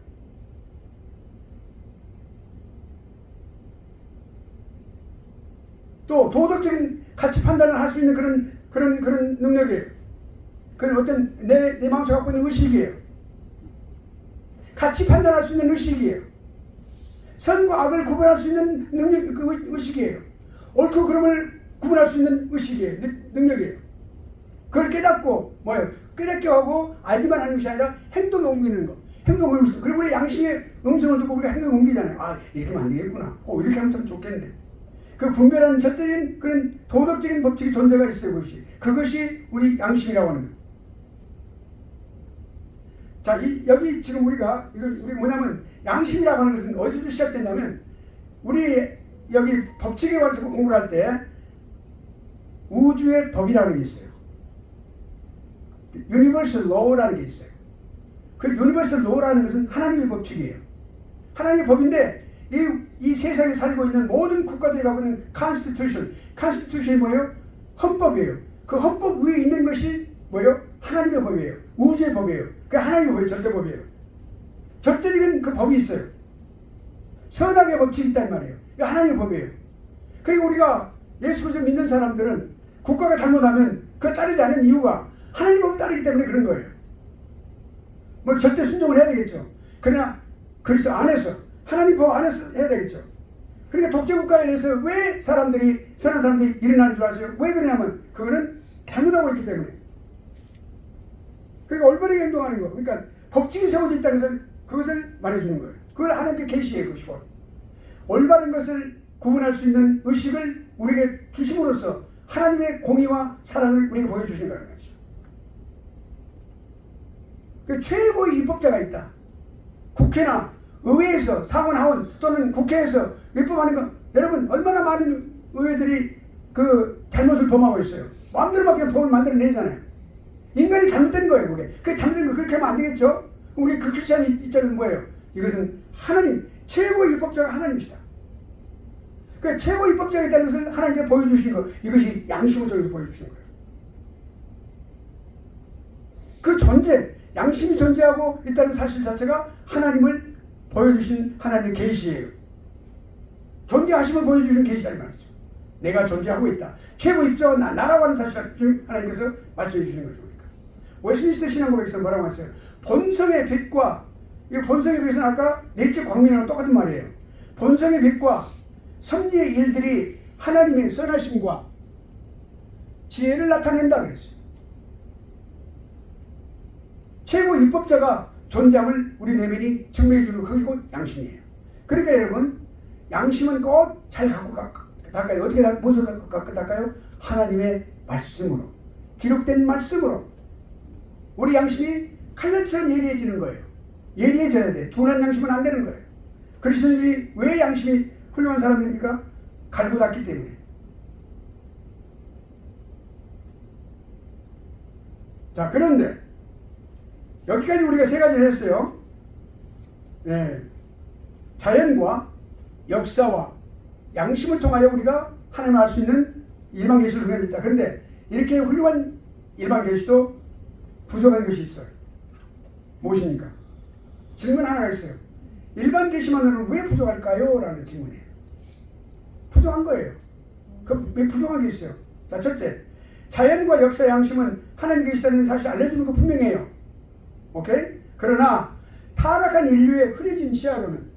또 도덕적인 가치 판단을 할 수 있는 그런 능력이에요. 그건 어떤 내 마음속에 갖고 있는 의식이에요. 가치 판단할 수 있는 의식이에요. 선과 악을 구분할 수 있는 능력, 그 의식이에요. 옳고 그름을 구분할 수 있는 의식이에요. 능력이에요. 그걸 깨닫고 뭐예요? 깨닫게 하고 알기만 하는 것이 아니라 행동에 옮기는 거. 행동을 옮기는 거. 그리고 우리 양심의 음성을 듣고 우리가 행동에 옮기잖아요. 아, 이렇게 하면 안 되겠구나. 이렇게 하면 참 좋겠네. 그 분별하는 절대적인 그런 도덕적인 법칙이 존재가 있어요. 그것이 우리 양심이라고 하는 거예요. 자, 여기 지금 우리 뭐냐면 양심이라고 하는 것은 어디서부터 시작됐냐면 우리 여기 법칙에 관해서 공부를 할 때 우주의 법이라는 게 있어요. Universal Law라는 게 있어요. 그 Universal Law라는 것은 하나님의 법칙이에요. 하나님의 법인데 이 세상에 살고 있는 모든 국가들이 갖고 있는 Constitution이 뭐예요? 헌법이에요. 그 헌법 위에 있는 것이 뭐예요? 하나님의 법이에요. 우주의 법이에요. 그 하나님의 법이에요. 절대법이에요. 절대적인 그 법이 있어요. 선악의 법칙이 있단 말이에요. 이게 하나님의 법이에요. 그리고 우리가 예수 그리스도 믿는 사람들은 국가가 잘못하면 그걸 따르지 않는 이유가 하나님 법을 따르기 때문에 그런 거예요. 뭐 절대 순종을 해야 되겠죠. 그러나 그리스도 안에서 하나님 법 안에서 해야 되겠죠. 그러니까 독재국가에 대해서 왜 선한 사람들이 일어나는 줄 아세요? 왜 그러냐면 그거는 잘못하고 있기 때문에. 그러니까 올바르게 행동하는 거. 그러니까 법칙이 세워져 있다는 것을 그것을 말해주는 거예요. 그걸 하나님께 계시해 것이고 올바른 것을 구분할 수 있는 의식을 우리에게 주심으로써 하나님의 공의와 사랑을 우리에게 보여주시는 거라는 거죠. 그 최고의 입법자가 있다. 국회나 의회에서 상원하원 또는 국회에서 입법하는 거 여러분 얼마나 많은 의회들이 그 잘못을 범하고 있어요. 마음대로 막 그냥 법을 만들어내잖아요. 인간이 잘못된 거예요. 그게 잘못된 거 그렇게 하면 안 되겠죠. 우리 그 크리스찬 입장에서는 뭐예요? 이것은 하나님 최고의 입법자가 하나님이시다. 그 최고의 입법자가 있다는 것을 하나님께 보여주신 거 이것이 양심을 통해서 보여주신 거예요. 그 존재 양심이 존재하고 있다는 사실 자체가 하나님을 보여주신 하나님의 계시예요. 존재하심을 보여주신 계시다 이 말이죠. 내가 존재하고 있다. 최고 입자가 나라고 하는 사실을 하나님께서 말씀해 주시는 거죠. 그러니까. 웨스민스터 신앙고백에서 뭐라고 했어요? 본성의 빛과 이 본성의 빛은 아까 내적 광명이랑 똑같은 말이에요. 본성의 빛과 섭리의 일들이 하나님의 선하심과 지혜를 나타낸다 그랬어요. 최고 입법자가 존재함을 우리 내면이 증명해 주는 그게 곧 양심이에요. 그러니까 여러분 양심은 꼭 잘 갖고 닦아요. 어떻게 무엇을 갖고 닦아요? 하나님의 말씀으로 기록된 말씀으로 우리 양심이 칼날처럼 예리해지는 거예요. 예리해져야 돼. 둔한 양심은 안 되는 거예요. 그리스도인들이 왜 양심이 훌륭한 사람입니까? 갈고 닦기 때문에. 자, 그런데 여기까지 우리가 세 가지를 했어요. 네. 자연과 역사와 양심을 통하여 우리가 하나님을 알 수 있는 일반 계시를 흥해 있다. 그런데 이렇게 훌륭한 일반 계시도 부족한 것이 있어요. 무엇입니까? 질문 하나가 있어요. 일반 계시만으로는 왜 부족할까요? 라는 질문이에요. 부족한 거예요. 그럼 왜 부족한 게 있어요? 자, 첫째, 자연과 역사 양심은 하나님 계시다는 사실을 알려주는 거 분명해요. 오케이? 그러나 타락한 인류의 흐려진 시야로는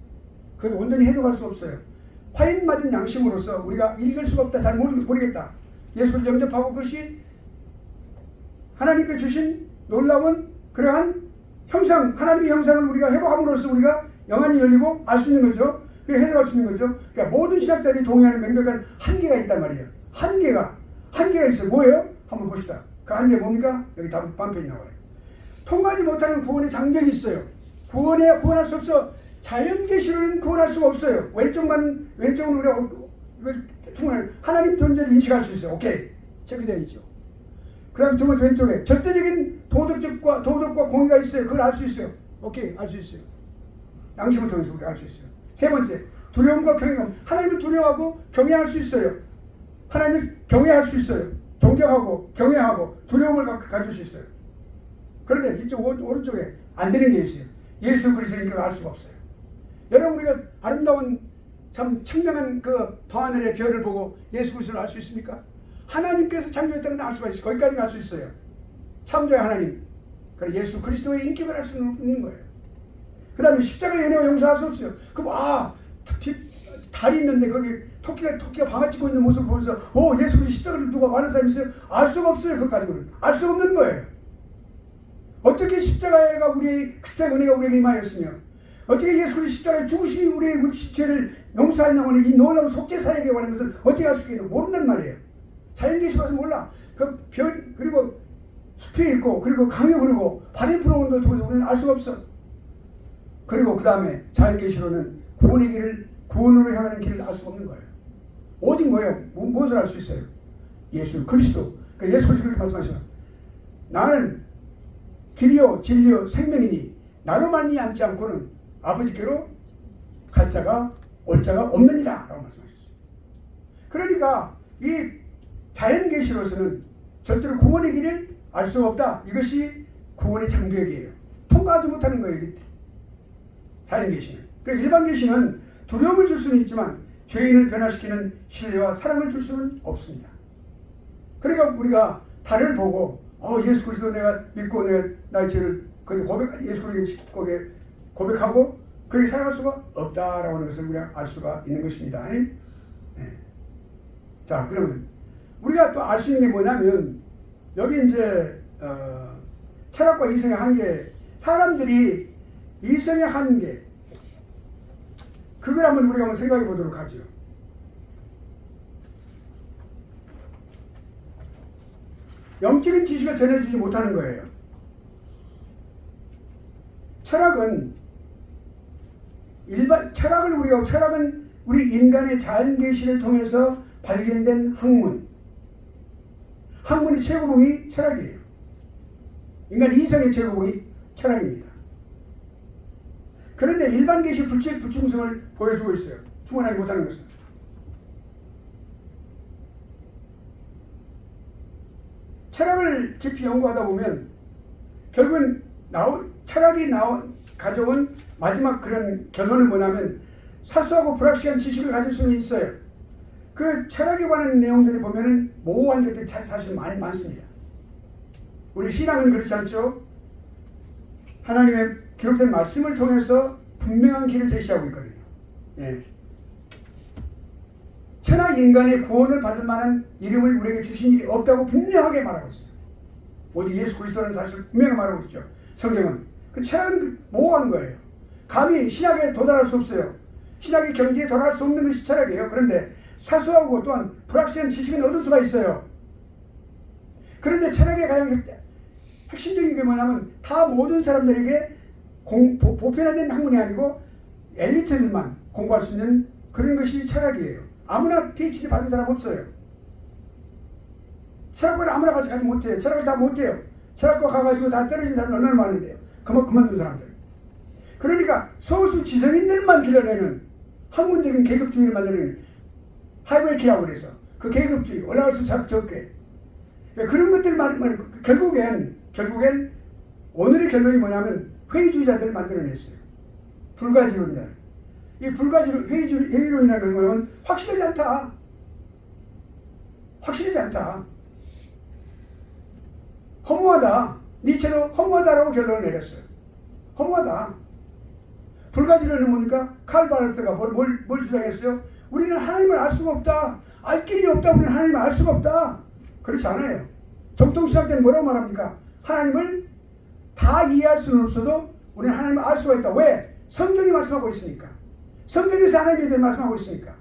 그걸 온전히 해독할 수 없어요. 화인 맞은 양심으로서 우리가 읽을 수가 없다, 잘 모르겠다. 예수를 영접하고 그것이 하나님께 주신 놀라운 그러한 형상, 하나님의 형상을 우리가 회복함으로써 우리가 영안이 열리고 알 수 있는 거죠. 해석할 수 있는 거죠. 그러니까 모든 신학자들이 동의하는 명백한 한계가 있단 말이에요. 한계가 있어요. 뭐예요? 한번 봅시다. 그 한계 뭡니까? 여기 반편이 나와요. 통과하지 못하는 구원의 장벽이 있어요. 구원할 수 없어. 자연 계시로는 구원할 수가 없어요. 왼쪽은 우리가 충분히 하나님 존재를 인식할 수 있어요. 오케이, 체크되어 있죠. 그 다음 두 번째 왼쪽에 절대적인 도덕과 공의가 있어요. 그걸 알 수 있어요. 오케이, 알 수 있어요. 양심을 통해서 우리가 알 수 있어요. 세 번째, 두려움과 경외감. 하나님을 두려워하고 경외할 수 있어요. 하나님을 경외할 수 있어요. 존경하고 경외하고 두려움을 가질 수 있어요. 그런데 이쪽 오른쪽에 안 되는 게 있어요. 예수 그리스도인 걸 알 수가 없어요. 여러분, 우리가 아름다운 참 청명한 그 밤하늘의 별을 보고 예수 그리스도를 알 수 있습니까? 하나님께서 창조했다는 걸 알 수가 있어요. 거기까지는 알 수 있어요. 창조의 하나님. 그래서 예수 그리스도의 인격을 알 수 있는 거예요. 그 다음에 십자가의 은혜와 용서할 수 없어요. 그럼 달이 있는데 거기 토끼가 방아 찍고 있는 모습을 보면서 예수 그리스도 십자가를 누가 많은 사람이 있어요? 알 수가 없어요. 그것까지는 알 수가 없는 거예요. 어떻게 십자가의 은혜가 우리에게 임하였으며 어떻게 예수 그리스도 십자가의 죽으심이 우리의 죄를 용서하냐고 하는 이 놀라운 속죄 사역에 관한 것을 어떻게 알 수 있겠냐? 모른단 말이에요. 자연계시 가서 몰라. 그리고 숲이 있고 그리고 강이 흐르고 바람이 불어오는 것을 통해서 우리는 알 수가 없어. 그리고 그 다음에 자연계시로는 구원으로 향하는 길을 알 수가 없는 거예요. 오직 뭐예요? 무엇을 알 수 있어요? 예수 그리스도. 그러니까 예수 그리스도 그렇게 말씀하셔요. 나는 길이요 진리요 생명이니 나로 말미암지 않고는 아버지께로 갈 자가 올 자가 없느니라 라고 말씀하셨어요. 그러니까 이 자연계시로서는 절대로 구원의 길을 알 수가 없다. 이것이 구원의 장벽이에요. 통과하지 못하는 거예요. 자연계시는. 그러니까 일반계시는 두려움을 줄 수는 있지만 죄인을 변화시키는 신뢰와 사랑을 줄 수는 없습니다. 그러니까 우리가 달을 보고 예수 그리스도 내가 믿고 나의 죄를 예수 그리스도 고백하고 그렇게 살아갈 수가 없다라고 하는 것을 우리가 알 수가 있는 것입니다. 네. 자, 그러면 우리가 또 알 수 있는 게 뭐냐면 여기 이제 철학과 이성의 한계, 사람들이 이성의 한계, 그걸 우리가 생각해 보도록 하죠. 영적인 지식을 전해주지 못하는 거예요. 철학은 철학은 우리 인간의 자연계시를 통해서 발견된 학문의 최고봉이 철학이에요. 인간 이성의 최고봉이 철학입니다. 그런데 일반 계시 불충성을 보여주고 있어요. 충분하지 못하는 것은. 철학을 깊이 연구하다 보면 결국은 철학이 가져온 마지막 그런 결론은 뭐냐면 사소하고 불확실한 지식을 가질 수는 있어요. 그 철학에 관한 내용들을 보면은 모호한 것들이 사실 많습니다. 우리 신앙은 그렇지 않죠? 하나님의 기록된 말씀을 통해서 분명한 길을 제시하고 있거든요. 예. 천하 인간의 구원을 받을 만한 이름을 우리에게 주신 일이 없다고 분명하게 말하고 있어요. 오직 예수 그리스도라는 사실을 분명하게 말하고 있죠. 성경은. 그 철학은 모호한 거예요. 감히 신학에 도달할 수 없어요. 신학의 경지에 도달할 수 없는 것이 철학이에요. 그런데 사소하고 또한 불확실한 지식은 얻을 수가 있어요. 그런데 철학의 가장 핵심적인 게 뭐냐면 다 모든 사람들에게 보편화된 학문이 아니고 엘리트들만 공부할 수 있는 그런 것이 철학이에요. 아무나 PhD 받은 사람 없어요. 철학과를 아무나 가지 못해요. 철학을 다 못해요. 철학과 가가지고 다 떨어진 사람이 얼마나 많은데요. 그만둔 사람들. 그러니까 소수 지성인들만 길러내는 학문적인 계급주의를 만드는 하이버키라고 그래서 그 계급주의 올라갈 수 적게 그런 것들 결국엔 오늘의 결론이 뭐냐면 회의주의자들을 만들어냈어요. 불가지론자. 이 회의론이라는 것은 뭐냐면 확실하지 않다. 허무하다. 니체도 허무하다라고 결론을 내렸어요. 허무하다. 불가지론은 뭡니까? 칼 바르스가 뭘 주장했어요? 우리는 하나님을 알 수가 없다. 알 길이 없다. 우리는 하나님을 알 수가 없다. 그렇지 않아요. 정통신학자는 뭐라고 말합니까? 하나님을 다 이해할 수는 없어도 우리는 하나님을 알 수가 있다. 왜? 성경이 말씀하고 있으니까. 성경에서 하나님에 대해 말씀하고 있으니까.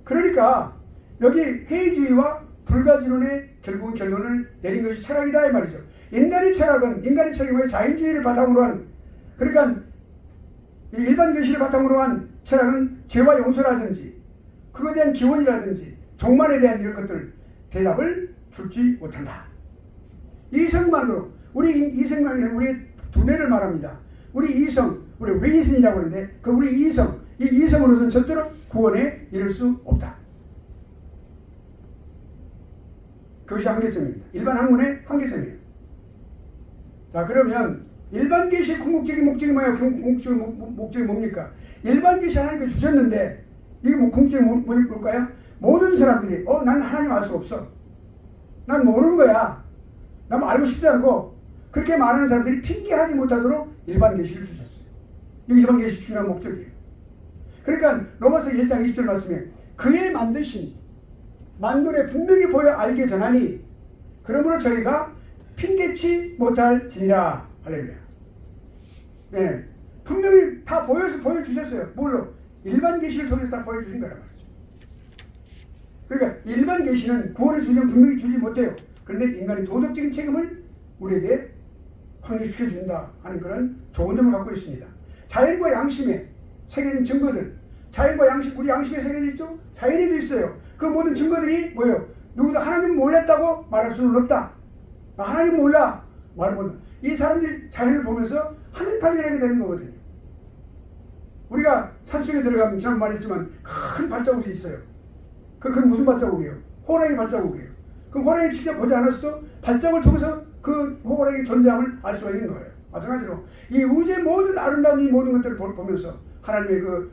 그러니까 여기 회의주의와 불가지론의 결국은 결론을 내린 것이 철학이다 이 말이죠. 인간의 철학이 뭐예요? 자연주의를 바탕으로 한, 그러니까 일반 계시를 바탕으로 한 철학은 죄와 용서라든지 그거에 대한 기원이라든지 종말에 대한 이런 것들 대답을 줄지 못한다. 이성만으로 우리의 두뇌를 말합니다. 우리 이성, 우리 reason이라고 하는데 그 우리 이성, 이 이성으로서는 절대로 구원에 이를 수 없다. 그것이 한계점입니다. 일반 학문의 한계점이에요. 자, 그러면 일반 계시의 궁극적인 목적이 뭐예요? 궁극적인 목적이 뭡니까? 일반 계시 하나님께 주셨는데 이게 뭐 궁극적인 뭘까요? 모든 사람들이 나는 하나님 알 수 없어. 난 모르는 거야. 난 알고 싶지 않고 그렇게 말하는 사람들이 핑계하지 못하도록 일반 계시를 주셨어요. 이게 일반 계시 중요한 목적이에요. 그러니까 로마서 1장 20절 말씀에 그의 만드신 만물에 분명히 보여 알게 되나니 그러므로 저희가 핑계치 못할지니라. 할렐루야. 네, 분명히 다 보여주셨어요. 뭘로? 일반 계시를 통해서 다 보여주신 거란 말이죠. 그러니까 일반 계시는 구원을 주면 분명히 주지 못해요. 그런데 인간의 도덕적인 책임을 우리에게 확립시켜준다 하는 그런 좋은 점을 갖고 있습니다. 자연과 양심에 새겨진 증거들, 자연과 양심, 우리 양심에 새겨져 있죠? 자연에도 있어요. 그 모든 증거들이 뭐예요? 누구도 하나님 몰랐다고 말할 수는 없다. 하나님 몰라 말을 못한다. 이 사람들이 자연을 보면서 하나님 발견하게 되는 거거든요. 우리가 산속에 들어가면 지난 말했지만 큰 발자국이 있어요. 그건 무슨 발자국이에요? 호랑이 발자국이에요. 그럼 호랑이를 직접 보지 않았어도 발자국을 통해서 그 호랑이의 존재함을 알 수가 있는 거예요. 마찬가지로 이 우주의 모든 아름다운 이 모든 것들을 보면서 하나님의 그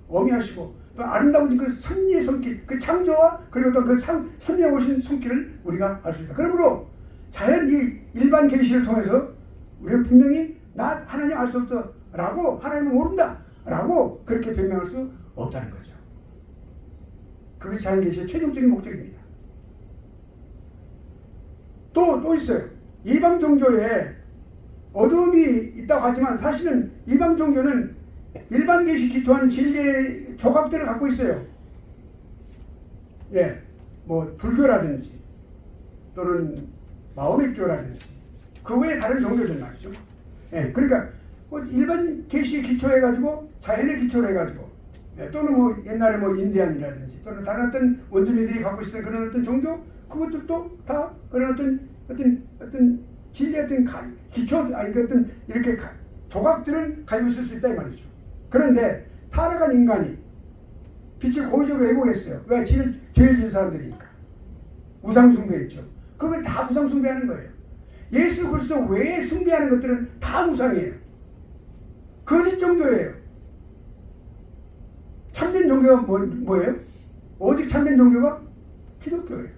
어미하시고 또 아름다운 그 섭리의 손길, 그 창조와 그리고 또 그 섭리해 오신 손길을 우리가 알 수 있다. 그러므로 자연 이 일반 계시를 통해서 우리는 분명히 나 하나님 알 수 없어 라고 하나님을 모른다 라고 그렇게 변명할 수 없다는 거죠. 그것이 자연 계시의 최종적인 목적입니다. 또 있어요. 이방 종교에 어둠이 있다고 하지만 사실은 이방 종교는 일반 계시 기초한 진리의 조각들을 갖고 있어요. 예, 뭐 불교라든지 또는 마호메교라든지 그 외에 다른 종교들 말이죠. 예, 그러니까 뭐 일반 계시에 기초해가지고 자연을 기초로 해가지고 또는 뭐 옛날에 뭐 인디안이라든지 또는 다른 어떤 원주민들이 갖고 있었던 그런 어떤 종교 그것들도 다 그런 어떤 진리의 어떤 기초 아니 어떤 이렇게 조각들을 가지고 있을 수 있다 이 말이죠. 그런데 타락한 인간이 빛을 고의적으로 왜곡했어요. 왜? 죄를 지은 사람들이니까. 우상숭배했죠. 그걸 다 우상숭배하는 거예요. 예수 그리스도 외에 숭배하는 것들은 다 우상이에요. 거짓 종교예요. 참된 종교가 뭐예요? 오직 참된 종교가 기독교예요.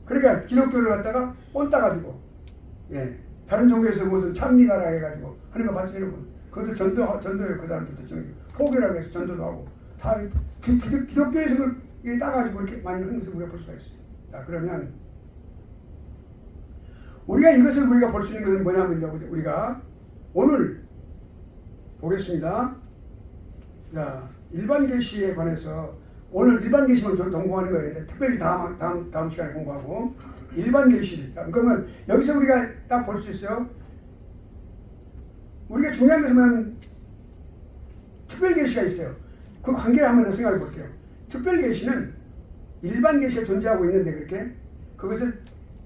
그러니까 기독교를 갖다가 꼰따가지고 다른 종교에서 무슨 찬미가라 해가지고 하는 거 봤죠 여러분? 그것도 전도예요. 그 사람들도 포교라고 해서 전도도 하고 다 기독교에서 그걸 따가지고 이렇게 많이 하는 것을 우리가 볼 수가 있어요. 자, 그러면 우리가 볼 수 있는 것은 뭐냐면 우리가 오늘 보겠습니다. 자, 일반 계시에 관해서 오늘 일반 계시만 좀 공부하는 거예요. 특별히 다음 시간에 공부하고 일반 계시. 그러면 여기서 우리가 딱 볼 수 있어요. 우리가 중요한 것은 뭐냐면 특별 계시가 있어요. 그 관계를 한번 생각해 볼게요. 특별 계시는 일반 계시가 존재하고 있는데 그렇게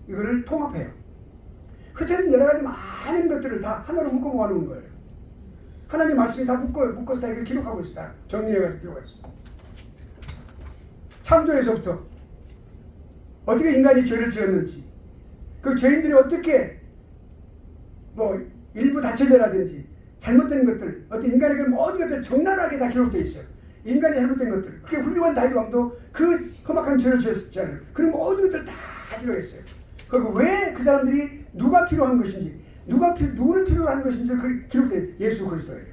이거를 통합해요. 흩어진 여러 가지 많은 것들을 다 하나로 묶어 모아놓은 거예요. 하나님 말씀이 다 묶어서 다 이걸 기록하고 있다. 정리해가지고 기록하고 있다. 창조에서부터 어떻게 인간이 죄를 지었는지, 그 죄인들이 어떻게 뭐 일부 다처제라든지 잘못된 것들, 어떤 인간의 그 모든 것들 적나라하게 다 기록되어 있어요. 인간의 잘못된 것들, 그게 훌륭한 다윗 왕도 그 험악한 죄를 지었잖아요. 그런 모든 것들 다 기록했어요. 그리고 왜 그 사람들이 누가 필요한 것인지, 누구를 필요로 하는 것인지 그 기록된 예수 그리스도예요.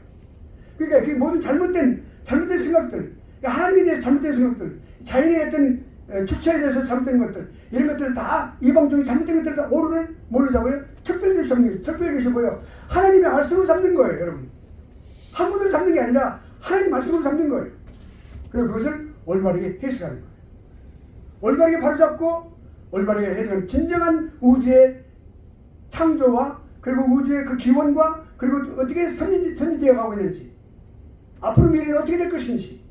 그러니까 그 모든 잘못된 잘못된 생각들, 하나님에 대해서 잘못된 생각들, 자연의 어떤 주체에 대해서 잘못된 것들, 이런 것들을 다 이방적인 잘못된 것들을 다 오류를 뭘로 잡아요? 특별히 잡는, 특별히 뭐예요? 하나님의 말씀으로 잡는 거예요, 여러분. 한문으로 잡는 게 아니라 하나님 말씀으로 잡는 거예요. 그리고 그것을 올바르게 해석하는 거예요. 올바르게 바로잡고 올바르게 해석하는 진정한 우주의 창조와 그리고 우주의 그 기원과 그리고 어떻게 선지되어 가고 있는지, 앞으로 미래는 어떻게 될 것인지,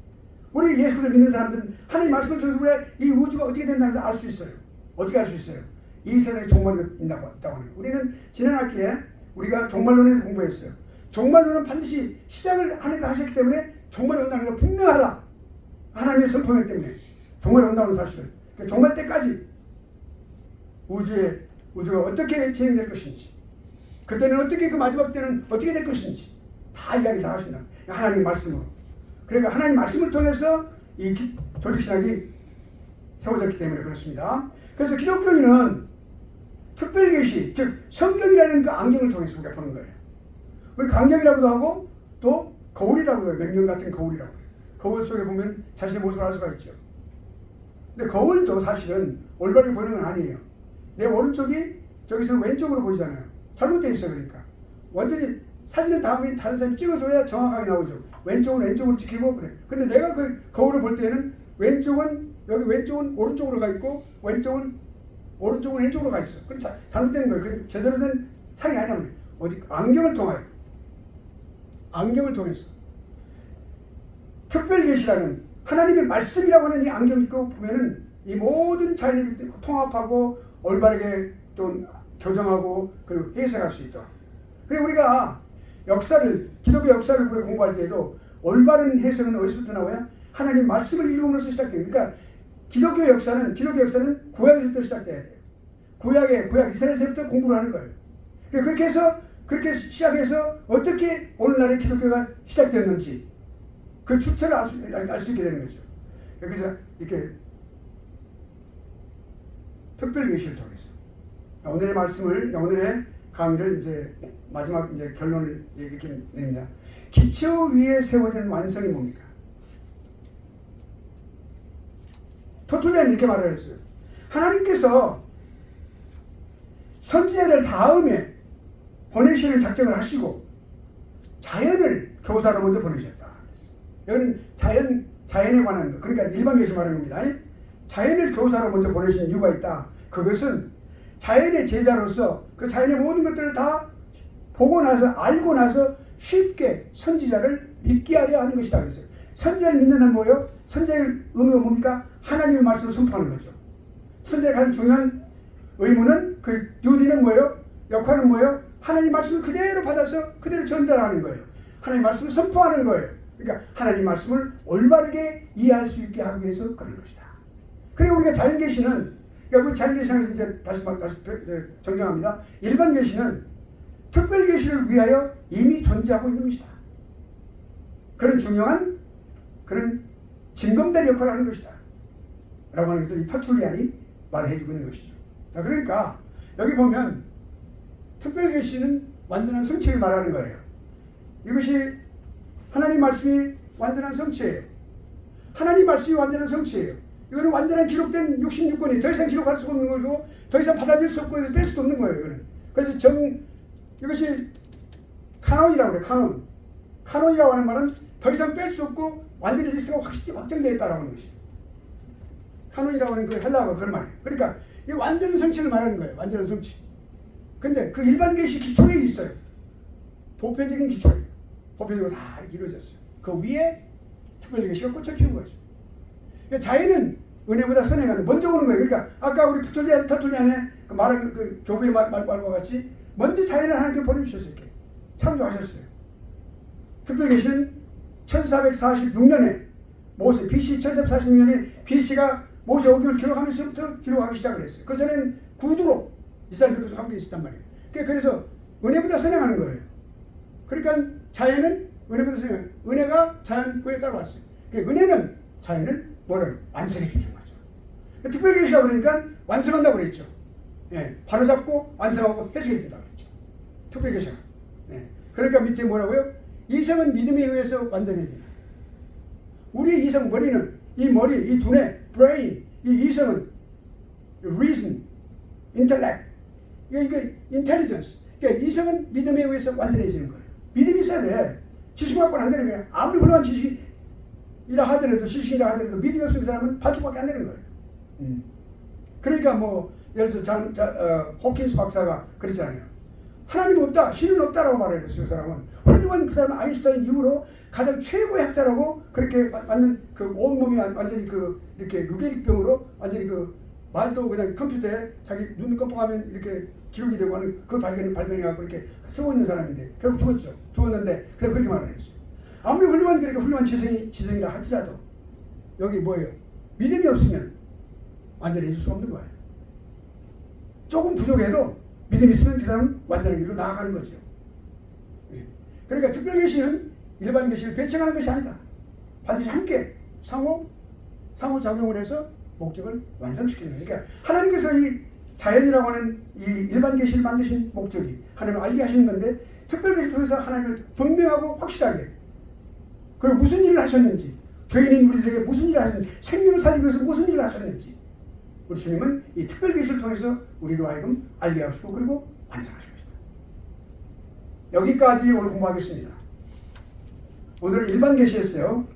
우리 예수를 믿는 사람들은 하나님 말씀을 통해서 이 우주가 어떻게 된다는 걸 알 수 있어요. 어떻게 알 수 있어요? 이 세상에 종말이 있다고 하는 거예요. 우리는 지난 학기에 우리가 종말론을 공부했어요. 종말론은 반드시 시작을 하나님이 하셨기 때문에 종말이 온다는 게 분명하다. 하나님의 선포명 때문에 종말이 온다는 사실을. 그러니까 종말 때까지 우주가 어떻게 진행될 것인지, 그때는 어떻게, 그 마지막 때는 어떻게 될 것인지 다 이야기 다 하신다. 하나님 말씀으로. 그러니까 하나님 말씀을 통해서 이 조직신학이 세워졌기 때문에 그렇습니다. 그래서 기독교인은 특별계시, 즉 성경이라는 그 안경을 통해서 우리가 보는 거예요. 우리 강경이라고도 하고 또 거울이라고 해요. 명령 같은 거울이라고 해요. 거울 속에 보면 자신의 모습을 알 수가 있죠. 근데 거울도 사실은 올바르게 보이는 건 아니에요. 내 오른쪽이 저기서 왼쪽으로 보이잖아요. 잘못되어 있어요. 그러니까 완전히 사진을 다음에 다른 사람이 찍어줘야 정확하게 나오죠. 왼쪽은 왼쪽으로 찍히고 그래. 근데 내가 그 거울을 볼 때는 왼쪽은 여기, 왼쪽은 오른쪽으로 가 있고 왼쪽은 오른쪽은 왼쪽으로 가 있어. 그럼 잘못된 거예요. 제대로 된 상이 아니라면 오직 안경을 통하여, 안경을 통해서 특별계시라는 하나님의 말씀이라고 하는 이 안경 입고 보면은 이 모든 자연을 통합하고 올바르게 또 교정하고 그리고 해석할 수 있도록. 그리고 우리가 역사를, 기독교 역사를 우리가 공부할 때도 올바른 해석은 어디서부터 나와요? 하나님 말씀을 읽음으로써 시작돼요. 그러니까 기독교 역사는 구약에서부터 시작돼야 돼요. 구약 이스라엘에서부터 공부를 하는 거예요. 그렇게 시작해서 어떻게 오늘날의 기독교가 시작되었는지 그 주체를 알 수 있게 되는 거죠. 그래서 이렇게 특별계시를 통해서 오늘의 말씀을, 오늘의 강의를 이제 마지막 이제 결론을 이렇게 냅니다. 기초 위에 세워진 완성이 뭡니까? 토틀리안이 이렇게 말을 했어요. 하나님께서 선지자를 다음에 보내시는 작정을 하시고 자연을 교사로 먼저 보내셨다. 여기는 자연에 관한 거, 그러니까 일반 계시 말하는 겁니다. 자연을 교사로 먼저 보내신 이유가 있다. 그것은 자연의 제자로서 그 자연의 모든 것들을 다 보고 나서, 알고 나서 쉽게 선지자를 믿게 하려 하는 것이다. 그랬어요. 선지자를 믿는 한 뭐예요? 선지자의 의미가 뭡니까? 하나님의 말씀을 선포하는 거죠. 선지자의 가장 중요한 의무는, 그 듀티는 뭐예요? 역할은 뭐예요? 하나님 말씀을 그대로 받아서 그대로 전달하는 거예요. 하나님 말씀을 선포하는 거예요. 그러니까 하나님 말씀을 올바르게 이해할 수 있게 하기 위해서 그런 것이다. 그리고 우리가 자연계시는, 그러니까 자연계시는 이제 다시 정정합니다. 일반 계시는 특별계시를 위하여 이미 존재하고 있는 것이다. 그런 중요한 그런 징검다리 역할을 하는 것이다. 라고 하는 것을 이 터툴리안이 말해주고 있는 것이죠. 자, 그러니까 여기 보면 특별계시는 완전한 성취를 말하는 거예요. 이것이 하나님 말씀이 완전한 성취예요. 하나님 말씀이 완전한 성취예요. 이거는 완전한 기록된 66권이 더 이상 기록할 수 없는 거고 더 이상 받아들일 수 없고 뺄 수도 없는 거예요. 이거는. 그래서 이것이 카논이라고 그래요. 카논. 카논이라고 하는 말은 더 이상 뺄 수 없고 완전히 리스트가 확정되어 있다라고 하는 것이죠. 카논이라고 하는 그 헬라어가 그런 말이에요. 그러니까 이 완전한 성취를 말하는 거예요. 완전한 성취. 근데 그 일반 계시 기초에 있어요. 보편적인 기초에. 보편적으로 다 이루어졌어요. 그 위에 특별 계시가 꽂혀 키운 거죠. 그러니까 자연은 은혜보다 선행가 먼저 오는 거예요. 그러니까 아까 우리 터툴리안에 그 말한 그 교부의 말과 같이 먼저 자연을 하나님께 보내주셨어요. 이렇게 창조하셨어요. 특별 계시는 1446년에 모세, BC 1446년에 BC가 모세 오경을 기록하면서부터 기록하기 시작을 했어요. 그 전에는 구두로 이스라엘 백성과 함께 있었단 말이에요. 그래서 은혜보다 선행하는 거예요. 그러니까 자연은 은혜보다 선행, 은혜가 자연 후에 따라왔어요. 그러니까 은혜는 자연을 뭐를 완성해 주신 거죠. 특별계시가 그러니까 완성한다고 그랬죠. 예, 바로잡고 완성하고 해석해 준다고 그랬죠. 특별계시가. 예, 그러니까 밑에 뭐라고요? 이성은 믿음에 의해서 완전해진다. 우리의 이성 머리는 이 머리, 이 두뇌, brain, 이 이성은 reason, intellect, 이게 intelligence. 그러니까 이성은 믿음에 의해서 완전해지는 거예요. 믿음이 있어야 돼. 지식 갖고는 안 되는 거예요. 아무리 훌륭한 지식이라 하더라도 지식이라 하더라도 믿음이 없는 사람은 반쪽밖에 안 되는 거예요. 그러니까 뭐 예를 들어서 호킨스 박사가 그랬잖아요. 하나님 없다, 신은 없다라고 말했어요. 그 사람은 훌륭한 그 사람은 아인슈타인 이후로 가장 최고의 학자라고 그렇게 완전 그 온몸이 완전히 그 이렇게 루게릭병으로 완전히 그 말도 그냥 컴퓨터에 자기 눈 깜빡하면 이렇게 기록이 되고 하는 그 발견해갖고 이렇게 쓰고 있는 사람인데 결국 죽었죠. 죽었는데 그냥 그렇게 말을 했어요. 아무리 훌륭한 지성이라 할지라도 여기 뭐예요? 믿음이 없으면 완전해질 수 없는 거예요. 조금 부족해도 믿음이 있으면 그 사람은 완전한 길로 나아가는 거죠. 예. 그러니까 특별계시는 일반 계시를 배척하는 것이 아니다. 반드시 함께 상호작용을 해서 목적을 완성시키는 거예요. 그러니까 하나님께서 이 자연이라고 하는 이 일반 계시를 만드신 목적이 하나님을 알게 하시는 건데 특별계시를 통해서 하나님을 분명하고 확실하게 그리고 무슨 일을 하셨는지 죄인인 우리들에게 무슨 일을 하셨는지 생명을 살리기 위해서 무슨 일을 하셨는지 우리 주님은 이 특별계시를 통해서 우리로 하여금 알게 하시고 그리고 완성하실 것이다. 여기까지 오늘 공부하겠습니다. 오늘은 일반 계시였어요.